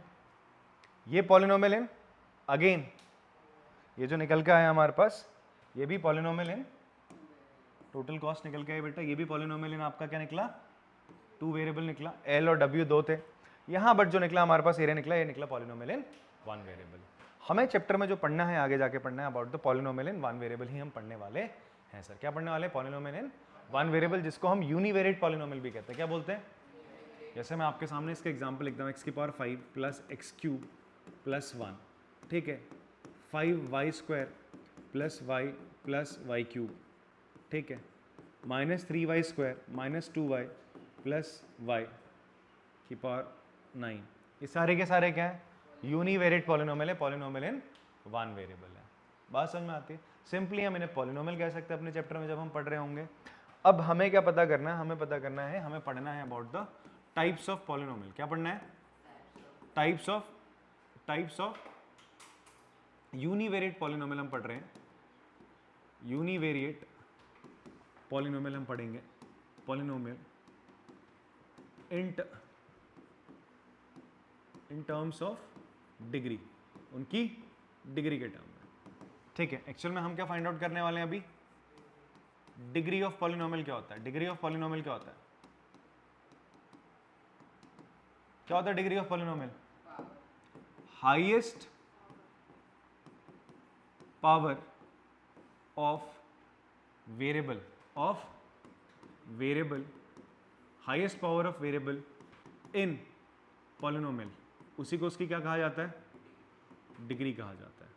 ये पॉलिनोमियल इन, अगेन ये जो निकल के आया हमारे पास, ये भी पॉलिनोमियल इन, टोटल कॉस्ट निकल के आया बेटा, ये भी पॉलिनोमियल इन आपका क्या निकला, 2 वेरिएबल निकला, एल और डब्ल्यू दो थे यहाँ, बट जो निकला हमारे पास एरिया निकला, ये निकला पॉलिनोमियल इन 1 वेरिएबल। हमें चैप्टर में जो पढ़ना है आगे जाके पढ़ना है about the polynomial in 1 variable ही हम पढ़ने वाले हैं सर। क्या पढ़ने वाले, पॉलिनोमियल इन 1 वेरिएबल, जिसको हम यूनिवेरिएट पॉलिनोमियल भी कहते हैं, क्या बोलते हैं, जैसे मैं आपके सामने इसका एग्जाम्पल लिखता हूँ, x की पावर 5 + x³ + 1, ठीक है, 5y² + y + y³, ठीक है, -3y² - 2y + y की पावर 9, ये सारे के सारे क्या है, यूनिवेरिएट पॉलिनोमियल है, पॉलिनोमियल इन 1 वेरिएबल है। बात समझ में आती है, सिंपली हम इन्हें पॉलिनोमियल कह सकते हैं अपने चैप्टर में जब हम पढ़ रहे होंगे। अब हमें क्या पता करना है, हमें पता करना है, हमें पढ़ना है about the types of polynomial. क्या पढ़ना है, टाइप्स ऑफ यूनिवेरिएट पॉलिनोमियल हम पढ़ रहे हैं, यूनिवेरिएट पॉलिनोमियल हम पढ़ेंगे, polynomial in terms of degree, उनकी डिग्री के टर्म में, ठीक है। एक्चुअल में हम क्या फाइंड आउट करने वाले हैं अभी, डिग्री ऑफ पॉलिनोमियल क्या होता है, डिग्री ऑफ पॉलिनोमियल क्या होता है, क्या होता है degree of polynomial, highest power of variable, highest power of variable in polynomial, उसी को उसकी क्या कहा जाता है, डिग्री कहा जाता है।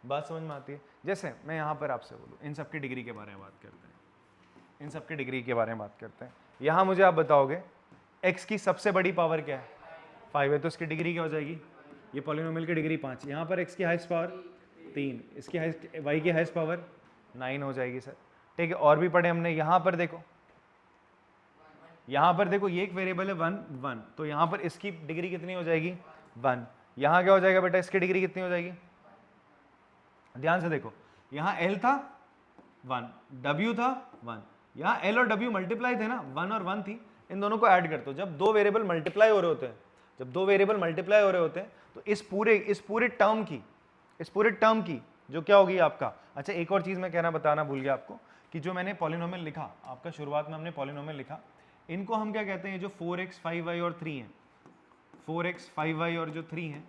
बात समझ में आती है? जैसे मैं यहाँ पर आपसे बोलूँ, इन सब की डिग्री के बारे में बात करते हैं, इन सब की डिग्री के बारे में बात करते हैं। यहाँ मुझे आप बताओगे x की सबसे बड़ी पावर क्या है, 5 है, तो इसकी डिग्री क्या हो जाएगी, ये पॉलिनोमियल की डिग्री 5। यहाँ पर x की हाईएस्ट पावर 3, इसकी y की हाईएस्ट पावर 9 हो जाएगी सर। ठीक है, और भी पढ़े हमने। यहाँ पर देखो, यहाँ पर देखो, ये एक वेरिएबल है 1 1, तो यहाँ पर इसकी डिग्री कितनी हो जाएगी, 1। यहाँ क्या हो जाएगा बेटा, इसकी डिग्री कितनी हो जाएगी, ध्यान से देखो, यहाँ L था 1, W था 1, यहाँ L और W मल्टीप्लाई थे ना, 1 और 1 थी, इन दोनों को ऐड कर दो। जब दो वेरिएबल मल्टीप्लाई हो रहे होते हैं, जब दो वेरिएबल मल्टीप्लाई हो रहे होते हैं, तो इस पूरे टर्म की जो क्या होगी आपका। अच्छा, एक और चीज मैं कहना बताना भूल गया आपको, कि जो मैंने पॉलिनोमियल लिखा आपका, शुरुआत में हमने पॉलिनोमियल लिखा, इनको हम क्या कहते हैं, जो 4x 5y और 3 हैं, 4x 5y और जो 3 हैं,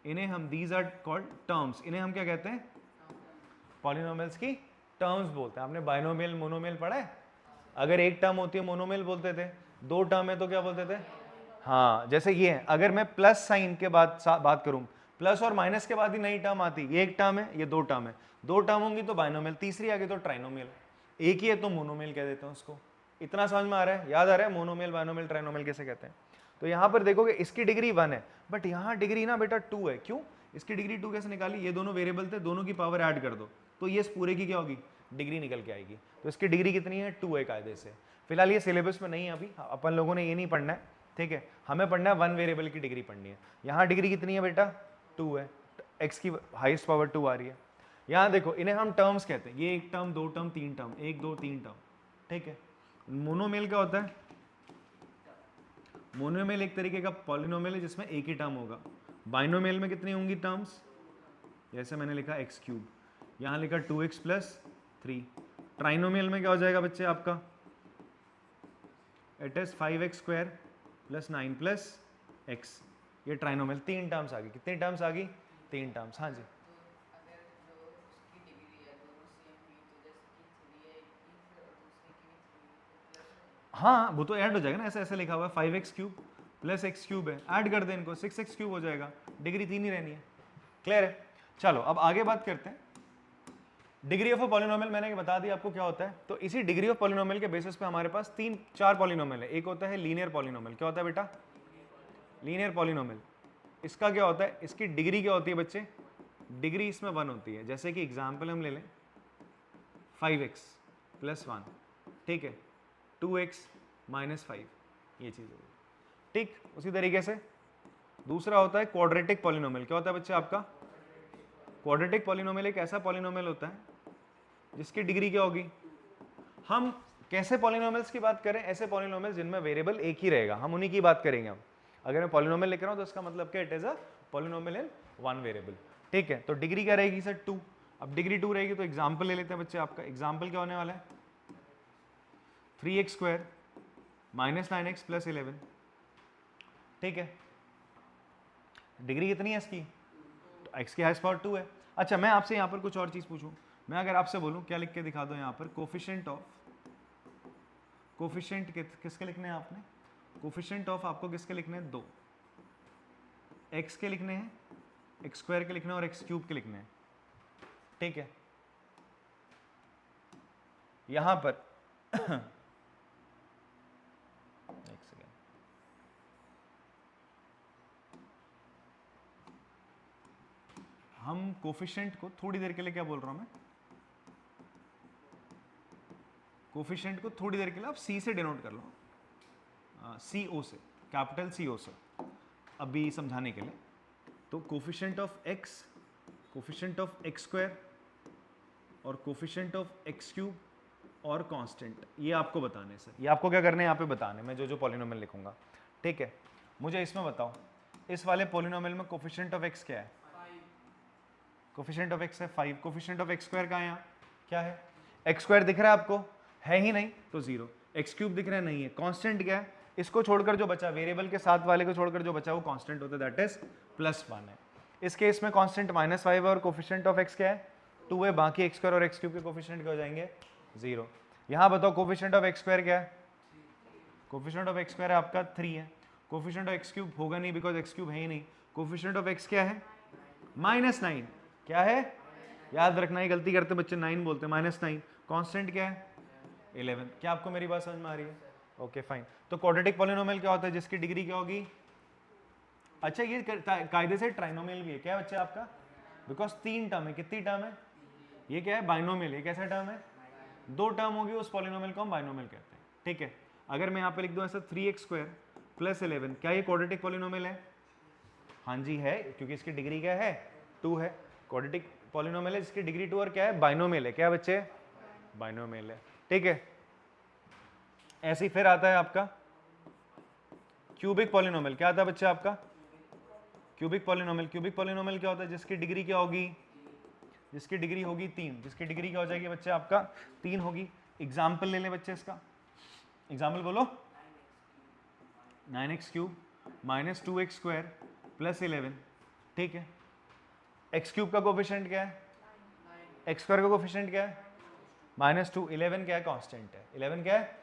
इन्हें हम, दीज आर कॉल्ड टर्म्स, इन्हें हम क्या कहते हैं, पॉलिनोमियल्स की टर्म्स बोलते हैं। आपने बाइनोमियल मोनोमियल पढ़ा है? अगर एक टर्म होती है मोनोमियल बोलते थे, दो टर्म है तो क्या बोलते थे, हाँ, जैसे ये है, अगर मैं प्लस साइन के बाद बात करूं, प्लस और माइनस के बाद ही नई टर्म आती, ये एक टर्म है, ये दो टर्म है, दो टर्म होंगी तो बाइनोमियल, तीसरी आगे तो ट्राइनोमियल, एक ही है तो मोनोमियल कह देते हैं उसको। इतना समझ में आ रहा है, याद आ रहा है, मोनोमियल बाइनोमियल ट्राइनोमियल कैसे कहते हैं। तो यहाँ पर देखोगे इसकी डिग्री 1 है, बट यहाँ डिग्री ना बेटा 2 है। क्यों, इसकी डिग्री 2 कैसे निकाली, ये दोनों वेरिएबल थे, दोनों की पावर ऐड कर दो तो ये इस पूरे की क्या होगी, डिग्री निकल के आएगी। तो इसकी डिग्री कितनी है, 2 है कायदे से। फिलहाल ये सिलेबस में नहीं है अभी, अपन लोगों ने ये नहीं पढ़ना है, ठीक है, हमें पढ़ना है 1 वेरिएबल की डिग्री पढ़नी है। यहाँ डिग्री कितनी है बेटा, 2 है, x की हाईएस्ट पावर 2 आ रही है। यहाँ देखो, इन्हें हम टर्म्स कहते हैं, ये एक टर्म, दो टर्म, तीन टर्म, 1 2 3 टर्म, ठीक है। मोनोमियल क्या होता है, मोनोमियल एक तरीके का पॉलिनोमियल है जिसमें एक ही टर्म होगा। बाइनोमियल में कितनी होंगी टर्म्स, जैसे मैंने लिखा x3, यहाँ लिखा 2x + 3। ट्राइनोमियल में क्या हो जाएगा बच्चे आपका, इट इज 5x² + 9 + x। ये ट्राइनोमियल, 3 टर्म्स आ गई। कितनी टर्म्स आ गई, 3 टर्म्स। हाँ जी, अगर जो उसकी डिग्री है दोनों सेम हुई तो जैसे कि 3 है एक की फिर और दूसरे की भी 3 प्लस, हाँ वो तो ऐड हो जाएगा ना, ऐसे ऐसे लिखा हुआ है 5x³ + x³ है, ऐड कर दे इनको, 6x³ हो जाएगा, डिग्री 3 ही रहनी है। क्लियर है? चलो अब आगे बात करते हैं। डिग्री ऑफ अ पॉलिनोमियल मैंने बता दिया आपको क्या होता है। तो इसी डिग्री ऑफ पॉलिनोमियल के बेसिस पे हमारे पास 3-4 पॉलिनोमियल है। एक होता है लीनियर पॉलिनोमियल। क्या होता है बेटा, लीनियर पॉलिनोमियल। इसका क्या होता है, इसकी डिग्री क्या होती है बच्चे, डिग्री इसमें 1 होती है। जैसे कि एग्जाम्पल हम ले लें 5x + 1, ठीक है, 2x - 5, ये चीज़ होगी, ठीक। उसी तरीके से दूसरा होता है क्वाड्रेटिक पॉलिनोमियल। क्या होता है बच्चे आपका, क्वाड्रेटिक पॉलिनोमियल एक ऐसा पॉलिनोमियल होता है जिसकी डिग्री क्या होगी, हम कैसे पॉलिनोमियल्स की बात करें, ऐसे पॉलिनोमियल जिनमें वेरिएबल एक ही रहेगा, हम उन्हीं की बात करेंगे। हम अगर मैं पॉलिनोमियल लिख रहा हूं तो इसका मतलब क्या, it is a polynomial in 1 variable, ठीक है। तो डिग्री क्या रहेगी सर, 2। अब डिग्री 2 रहेगी तो एग्जाम्पल ले लेते हैं बच्चे। आपका एग्जाम्पल क्या होने वाला है, 3x² - 9x + 11, ठीक है। डिग्री कितनी है इसकी, तो x की हाईएस्ट पावर 2 है। अच्छा, मैं आपसे यहाँ पर कुछ और चीज़ पूछूं, मैं अगर आपसे बोलूं, क्या लिख के दिखा दो यहाँ पर, कोफिशिएंट किसके लिखने हैं आपने, कोफिशिएंट ऑफ आपको किसके लिखने हैं, 2, x के लिखने हैं, x² के लिखने हैं और x³ के लिखने हैं, ठीक है। यहां पर एक सेकेंड, हम कोफिशिएंट को थोड़ी देर के लिए क्या बोल रहा हूं मैं, कोफिशिएंट को थोड़ी देर के लिए आप C से डिनोट कर लो, CO से, कैपिटल CO से, अभी समझाने के लिए। तो coefficient of x, coefficient of x² और कोफिशिएंट ऑफ x³ और कांस्टेंट, ये आपको बताने से, ये आपको क्या करने हैं यहाँ पे बताने, मैं जो जो पॉलिनोमियल लिखूंगा, ठीक है। मुझे इसमें बताओ, इस वाले पॉलिनोमियल में कोफिशिएंट ऑफ x क्या है, कोफिशिएंट ऑफ x है 5, कोफिशिएंट ऑफ x² का है यहाँ क्या है, x² दिख रहा है आपको, है ही नहीं तो 0, x³ दिख रहा है, नहीं है। कांस्टेंट क्या है, इसको छोड़कर जो बचा, वेरिएबल के साथ वाले को छोड़कर जो बचा वो कांस्टेंट होता है, दैट इज +1 है। इस केस में कांस्टेंट -5 है और कोफिशिएंट ऑफ x क्या है, 2 है, बाकी x² और x³ के कोफिशिएंट क्या हो जाएंगे, 0। यहाँ बताओ कोफिशिएंट ऑफ x² क्या है, कोफिशिएंट ऑफ x² है आपका 3 है, कोफिशिएंट ऑफ एक्स क्यूब होगा नहीं बिकॉज एक्स क्यूब है ही नहीं। कोफिशिएंट ऑफ एक्स क्या है? -9। क्या है? याद रखना, ही गलती करते बच्चे 9 बोलते हैं, -9। कांस्टेंट क्या है? 11। क्या आपको मेरी बात समझ में आ रही है? Okay fine. तो क्वाड्रेटिक पॉलिनोमियल क्या होता है जिसकी डिग्री क्या होगी? अच्छा ये कायदे से ट्राइनोमियल भी है क्या बच्चे आपका? बिकॉज 3 टर्म है। कितनी टर्म है? ये क्या है? बाइनोमियल। ये कैसा टर्म है? 2 टर्म होगी, उस पॉलिनोमियल को हम बाइनोमियल कहते हैं। ठीक है, अगर मैं यहाँ पे लिख दूँ ऐसा 3x² + 11, क्या ये क्वाड्रेटिक पॉलिनोमियल है? हाँ जी है, क्योंकि इसकी डिग्री क्या है? 2 है। क्वाड्रेटिक पॉलिनोमियल है जिसकी डिग्री 2 और क्या है? बाइनोमियल है। क्या बच्चे? बाइनोमियल है। ठीक है, ऐसे ही फिर आता है आपका क्यूबिक पॉलिनोमियल। क्या आता है बच्चे आपका? Cubic polynomial. क्यूबिक पॉलिनोमियल क्या होता है जिसकी डिग्री क्या होगी? जिसकी डिग्री होगी 3। जिसकी डिग्री क्या हो जाएगी बच्चे आपका? 3 होगी। एग्जाम्पल ले लें बच्चे इसका, एग्जाम्पल बोलो। 9x³ - 2x² + 11। ठीक है, x³ का कोफिशिएंट क्या है? x² का कोफिशिएंट क्या है? -2। 11 क्या है? कांस्टेंट है। 11 क्या है?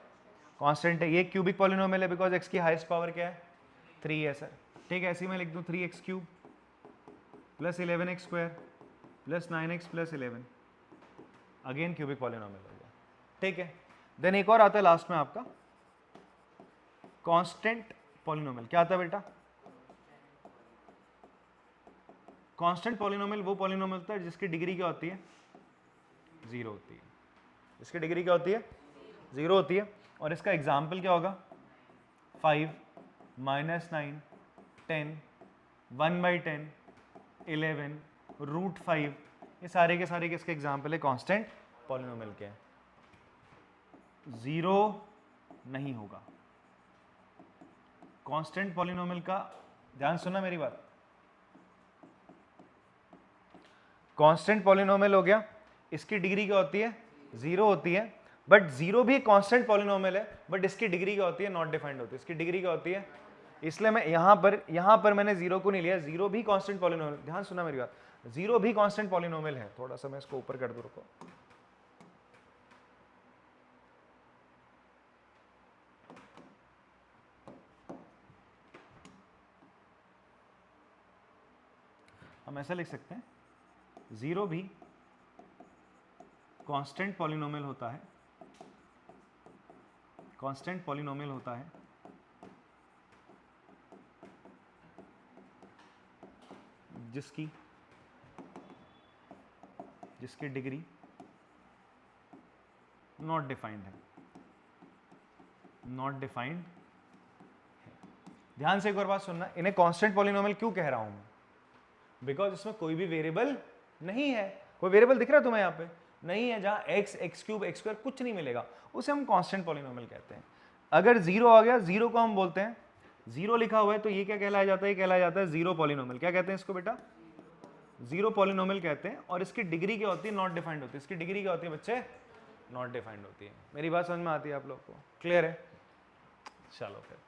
कांस्टेंट है। ये क्यूबिक पॉलिनोमियल है बिकॉज x की हाईएस्ट पावर क्या है? 3 है सर। ठीक है, ऐसे ही मैं लिख दूं 3x³ + 11x² + 9x + 11। Again cubic polynomial हो गया। ठीक है, देन एक और आता है लास्ट में आपका कांस्टेंट पॉलिनोमियल। क्या आता है बेटा? कांस्टेंट पॉलिनोमियल वो पॉलिनोमियल होता है जिसकी डिग्री क्या होती है? 0 होती है। इसकी डिग्री क्या होती है? 0 होती है। और इसका एग्जाम्पल क्या होगा? 5 - 9 10 1/10 11 √5। ये सारे के सारे किसके एग्जाम्पल है? कांस्टेंट पॉलिनोमियल के। 0 नहीं होगा। कांस्टेंट पॉलिनोमियल का ध्यान सुनना मेरी बात। कांस्टेंट पॉलिनोमियल हो गया, इसकी डिग्री क्या होती है? 0 होती है। बट 0 भी कांस्टेंट पॉलिनोमियल है, बट इसकी डिग्री क्या होती है? नॉट डिफाइंड होती है। इसकी डिग्री क्या होती है? इसलिए मैं यहां पर मैंने 0 को नहीं लिया। 0 भी कांस्टेंट पॉलिनोमियल, ध्यान सुना मेरी बात, 0 भी कांस्टेंट पॉलिनोमियल है। थोड़ा सा मैं इसको ऊपर कर दूं, रुको। हम ऐसा लिख सकते हैं 0 भी कांस्टेंट पॉलिनोमियल होता है। कांस्टेंट पॉलिनोमियल होता है जिसकी डिग्री नॉट डिफाइंड है। नॉट डिफाइंड है। ध्यान से एक और बात सुनना, इन्हें कांस्टेंट पॉलिनोमियल क्यों कह रहा हूं मैं? बिकॉज इसमें कोई भी वेरिएबल नहीं है। कोई वेरिएबल दिख रहा है तुम्हें यहाँ पे? नहीं है। जहां x, x³ x² कुछ नहीं मिलेगा, उसे हम कांस्टेंट पॉलिनोमियल कहते हैं। अगर 0 आ गया, 0 को हम बोलते हैं, 0 लिखा हुआ है तो ये क्या कहलाया जाता है? ये कहलाया जाता है 0 पॉलिनोमियल। क्या कहते हैं इसको बेटा? 0 पॉलिनोमियल कहते हैं। और इसकी डिग्री क्या होती है? नॉट डिफाइंड होती है। इसकी डिग्री क्या होती है बच्चे? नॉट डिफाइंड होती है। मेरी बात समझ में आती है आप लोग को? क्लियर है? चलो फिर,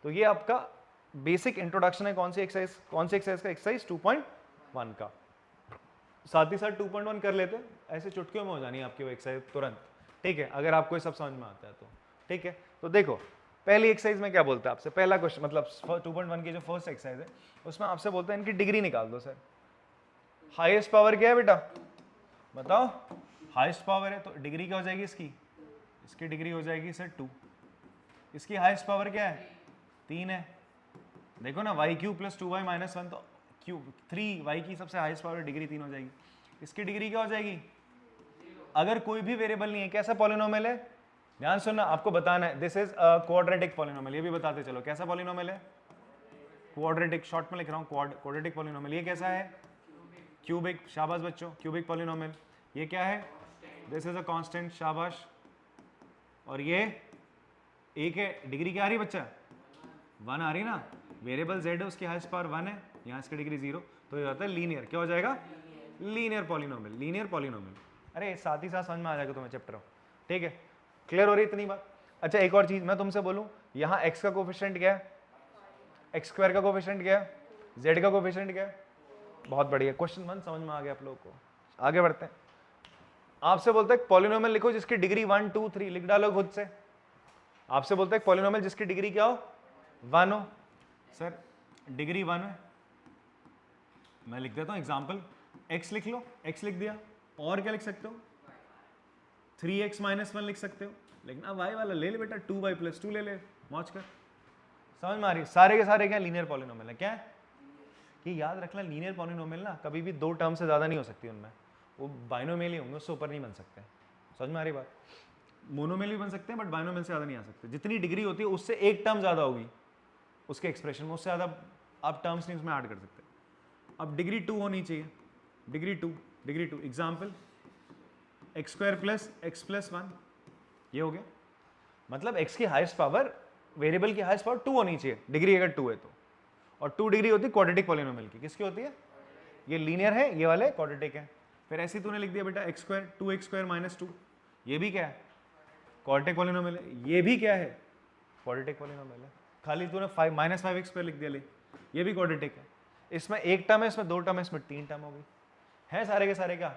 तो ये आपका बेसिक इंट्रोडक्शन है। कौन सी एक्सरसाइज का? एक्सरसाइज 2.1 का। साथ ही साथ 2.1 कर लेते हैं, ऐसे चुटकियों में हो जानी है आपकी वो एक्सरसाइज तुरंत। ठीक है, अगर आपको ये सब समझ में आता है तो। ठीक है, तो देखो पहली एक्सरसाइज में क्या बोलता है आपसे? पहला क्वेश्चन मतलब 2.1 की जो फर्स्ट एक्सरसाइज है उसमें आपसे बोलता है इनकी डिग्री निकाल दो सर। हाईएस्ट पावर क्या है बेटा? बताओ। हाईएस्ट पावर है तो डिग्री क्या हो जाएगी इसकी? इसकी डिग्री हो जाएगी सर 2। इसकी हाईएस्ट पावर क्या है? 3 है। देखो ना, y³ + 2y - 1 तो क्यूब 3, y की सबसे हाईएस्ट पावर डिग्री 3 हो जाएगी। इसकी डिग्री क्या हो जाएगी? अगर कोई भी वेरिएबल नहीं है, कैसा पॉलिनोमियल है? ध्यान सुनना, आपको बताना है। This is quadratic polynomial. ये भी बताते चलो कैसा पॉलिनोमियल है? क्वाड्रेटिक, शॉर्ट में लिख रहा हूँ क्वाड्रेटिक पॉलिनोमियल। ये कैसा है? क्यूबिक। शाबाश बच्चों, क्यूबिक पॉलिनोमियल। ये क्या है? This is a constant. शाबाश। और ये एक है, डिग्री क्या आ रही है बच्चा? 1 आ रही ना। वेरिएबल z है, उसकी हाईएस्ट पावर 1 है, यहाँ इसकी डिग्री 0, तो ये होता है लीनियर। क्या हो जाएगा? Linear polynomial. Linear polynomial. अरे साथ ही साथ समझ में आ जाएगा तुम्हें चैप्टर। ठीक है, क्लियर हो रही इतनी बात? अच्छा एक और चीज मैं तुमसे बोलूं, यहाँ x का कोफिशिएंट क्या है? x² का कोफिशिएंट क्या है? z का कोफिशिएंट क्या है? बहुत बढ़िया, क्वेश्चन 1 समझ में आ गया आप लोगों को। आगे बढ़ते हैं। आपसे बोलते हैं पॉलिनोमियल लिखो जिसकी डिग्री 1 2 3, लिख डालो खुद से। आपसे बोलते हैं पॉलिनोमियल जिसकी डिग्री क्या हो? 1 हो। सर डिग्री 1 है, मैं लिख देता हूँ एग्जाम्पल, x लिख लो, x लिख दिया, और क्या लिख सकते हो 3x माइनस 1 लिख सकते हो, लेकिन अब y वाला ले ले बेटा, 2y प्लस 2 ले ले, मौज कर। समझ में आ रही है? सारे के सारे क्या लीनियर पॉलिनोमियल है, क्या है कि याद रखना लीनियर पॉलिनोमियल ना कभी भी 2 टर्म से ज़्यादा नहीं हो सकती उनमें, वो बाइनोमियल ही होंगे, उससे ऊपर नहीं बन सकते। समझ में आ रही बात? मोनोमियल भी बन सकते हैं बट बाइनोमियल से ज़्यादा नहीं आ सकते। जितनी डिग्री होती है उससे एक टर्म ज़्यादा होगी उसके एक्सप्रेशन में, उससे ज़्यादा आप टर्म्स नहीं उसमें ऐड कर सकते। अब डिग्री 2 होनी चाहिए, degree 2 example x square plus x plus 1, ये हो गया। मतलब x की हाईएस्ट पावर, वेरिएबल की हाईएस्ट पावर 2 होनी चाहिए डिग्री अगर 2 है तो, और 2 डिग्री होती है क्वाड्रेटिक पॉलिनोमियल की। किसकी होती है? ये लीनियर है, ये वाले क्वाड्रेटिक है। फिर ऐसे ही तूने लिख दिया बेटा x square 2x square minus 2, ये भी क्या है? क्वाड्रेटिक पॉलिनोमियल है। ये भी क्या है? क्वाड्रेटिक पॉलिनोमियल है। खाली तूने माइनस 5x स्क्वायर लिख दिया, ले ये भी क्वाड्रेटिक है। इसमें एक टर्म है, इसमें 2 टर्म है, इसमें 3 टर्म हो गई है। सारे के सारे क्या?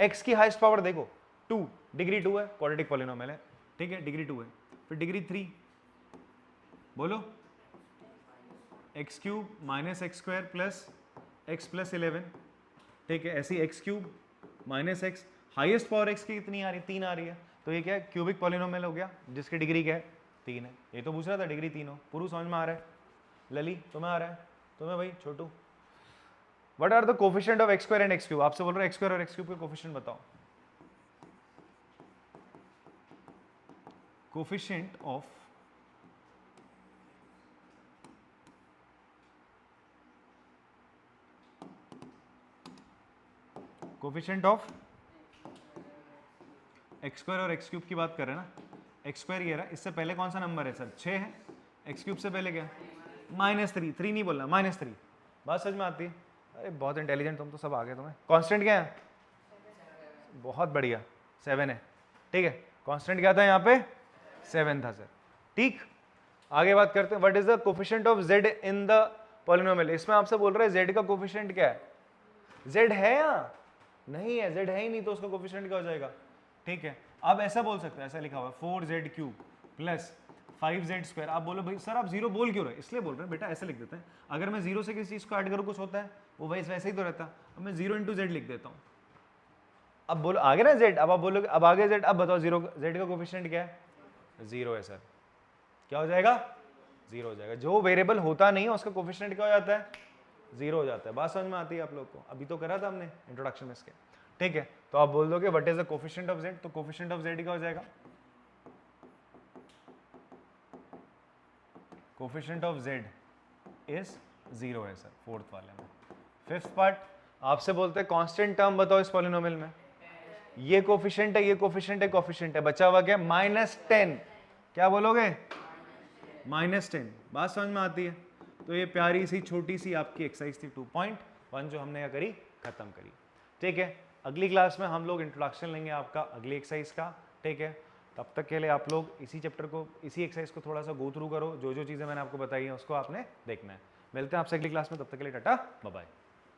x की हाईएस्ट पावर देखो 2, डिग्री 2 है, क्वाड्रेटिक पॉलिनोमियल है, ठीक है, डिग्री 2 है। फिर डिग्री 3 बोलो, x cube minus x square plus x plus 11, ठीक है। ऐसी x cube minus x, highest power x की कितनी आ रही है? 3 आ रही है, तो ये क्या है? क्यूबिक पॉलिनोमियल हो गया जिसकी डिग्री क्या है? 3 है। ये तो पूछ रहा था डिग्री 3 हो। पूरू समझ में आ रहा है? लली तुम्हें आ रहा है? तुम्हें भाई Chhotu? What are the coefficient of x square and x cube? आपसे बोल रहे हैं एक्स स्क्वायर और एक्स क्यूब के कोफिशिएंट बताओ। Coefficient of coefficient of x square और एक्स क्यूब की बात कर रहे हैं ना। एक्स स्क्वायर ये रहा, इससे पहले कौन सा नंबर है सर? 6 है। एक्स क्यूब से पहले क्या? -3, 3 नहीं बोलना, -3। बात समझ में आती है? अरे बहुत इंटेलिजेंट तुम तो, सब आ गए तुम्हें। कांस्टेंट क्या है? बहुत बढ़िया, 7 है, ठीक है। कांस्टेंट क्या था यहाँ पे? 7 था सर, ठीक। आगे बात करते हैं, what is the coefficient of z in the polynomial. इसमें आपसे बोल रहे हैं z का कोफिशिएंट क्या है? z है या नहीं है? z है ही नहीं तो उसका कोफिशिएंट क्या हो जाएगा? ठीक है। अब ऐसा बोल सकते हैं, ऐसा लिखा हुआ है 4z cube plus 5z square. आप बोलो भाई सर आप 0 बोल क्यों रहे? इसलिए बोल रहे हैं बेटा, ऐसे लिख देते हैं, अगर मैं 0 से किसी चीज को ऐड करूँ कुछ होता है, वो वैसे ही तो रहता। अब मैं 0 × z लिख देता हूँ। अब बोलो आगे ना z, अब आप बोलोगे अब आगे z, अब बताओ 0 z का कोफिशिएंट क्या है? 0 है सर। क्या हो जाएगा? 0 हो जाएगा। जो वेरिएबल होता नहीं है उसका कोफिशिएंट क्या हो जाता है? 0 हो जाता है। बात समझ में आती है आप लोग को? अभी तो करा था हमने इंट्रोडक्शन में इसके, ठीक है। तो आप बोल दोगे what is the coefficient of z, तो कोफिशिएंट ऑफ z क्या हो जाएगा? कोफिशिएंट ऑफ z इज 0 है सर, फोर्थ वाले में। फिफ्थ पार्ट आपसे बोलते हैं कांस्टेंट टर्म बताओ इस पॉलिनोमियल में। ये कोफिशिएंट है, ये कोफिशिएंट है, कोफिशिएंट है, बचा हुआ क्या? -10। क्या बोलोगे? -10। बात समझ में आती है? तो ये प्यारी सी छोटी सी आपकी एक्सरसाइज थी 2.1 जो हमने क्या करी? खत्म करी, ठीक है। अगली क्लास में हम लोग इंट्रोडक्शन लेंगे आपका अगली एक्सरसाइज का, ठीक है। तब तक के लिए आप लोग इसी चैप्टर को, इसी एक्सरसाइज को थोड़ा सा गो थ्रू करो, जो जो चीज़ें मैंने आपको बताई हैं उसको आपने देखना है। मिलते हैं आपसे अगली क्लास में, तब तक के लिए टाटा बाय बाय।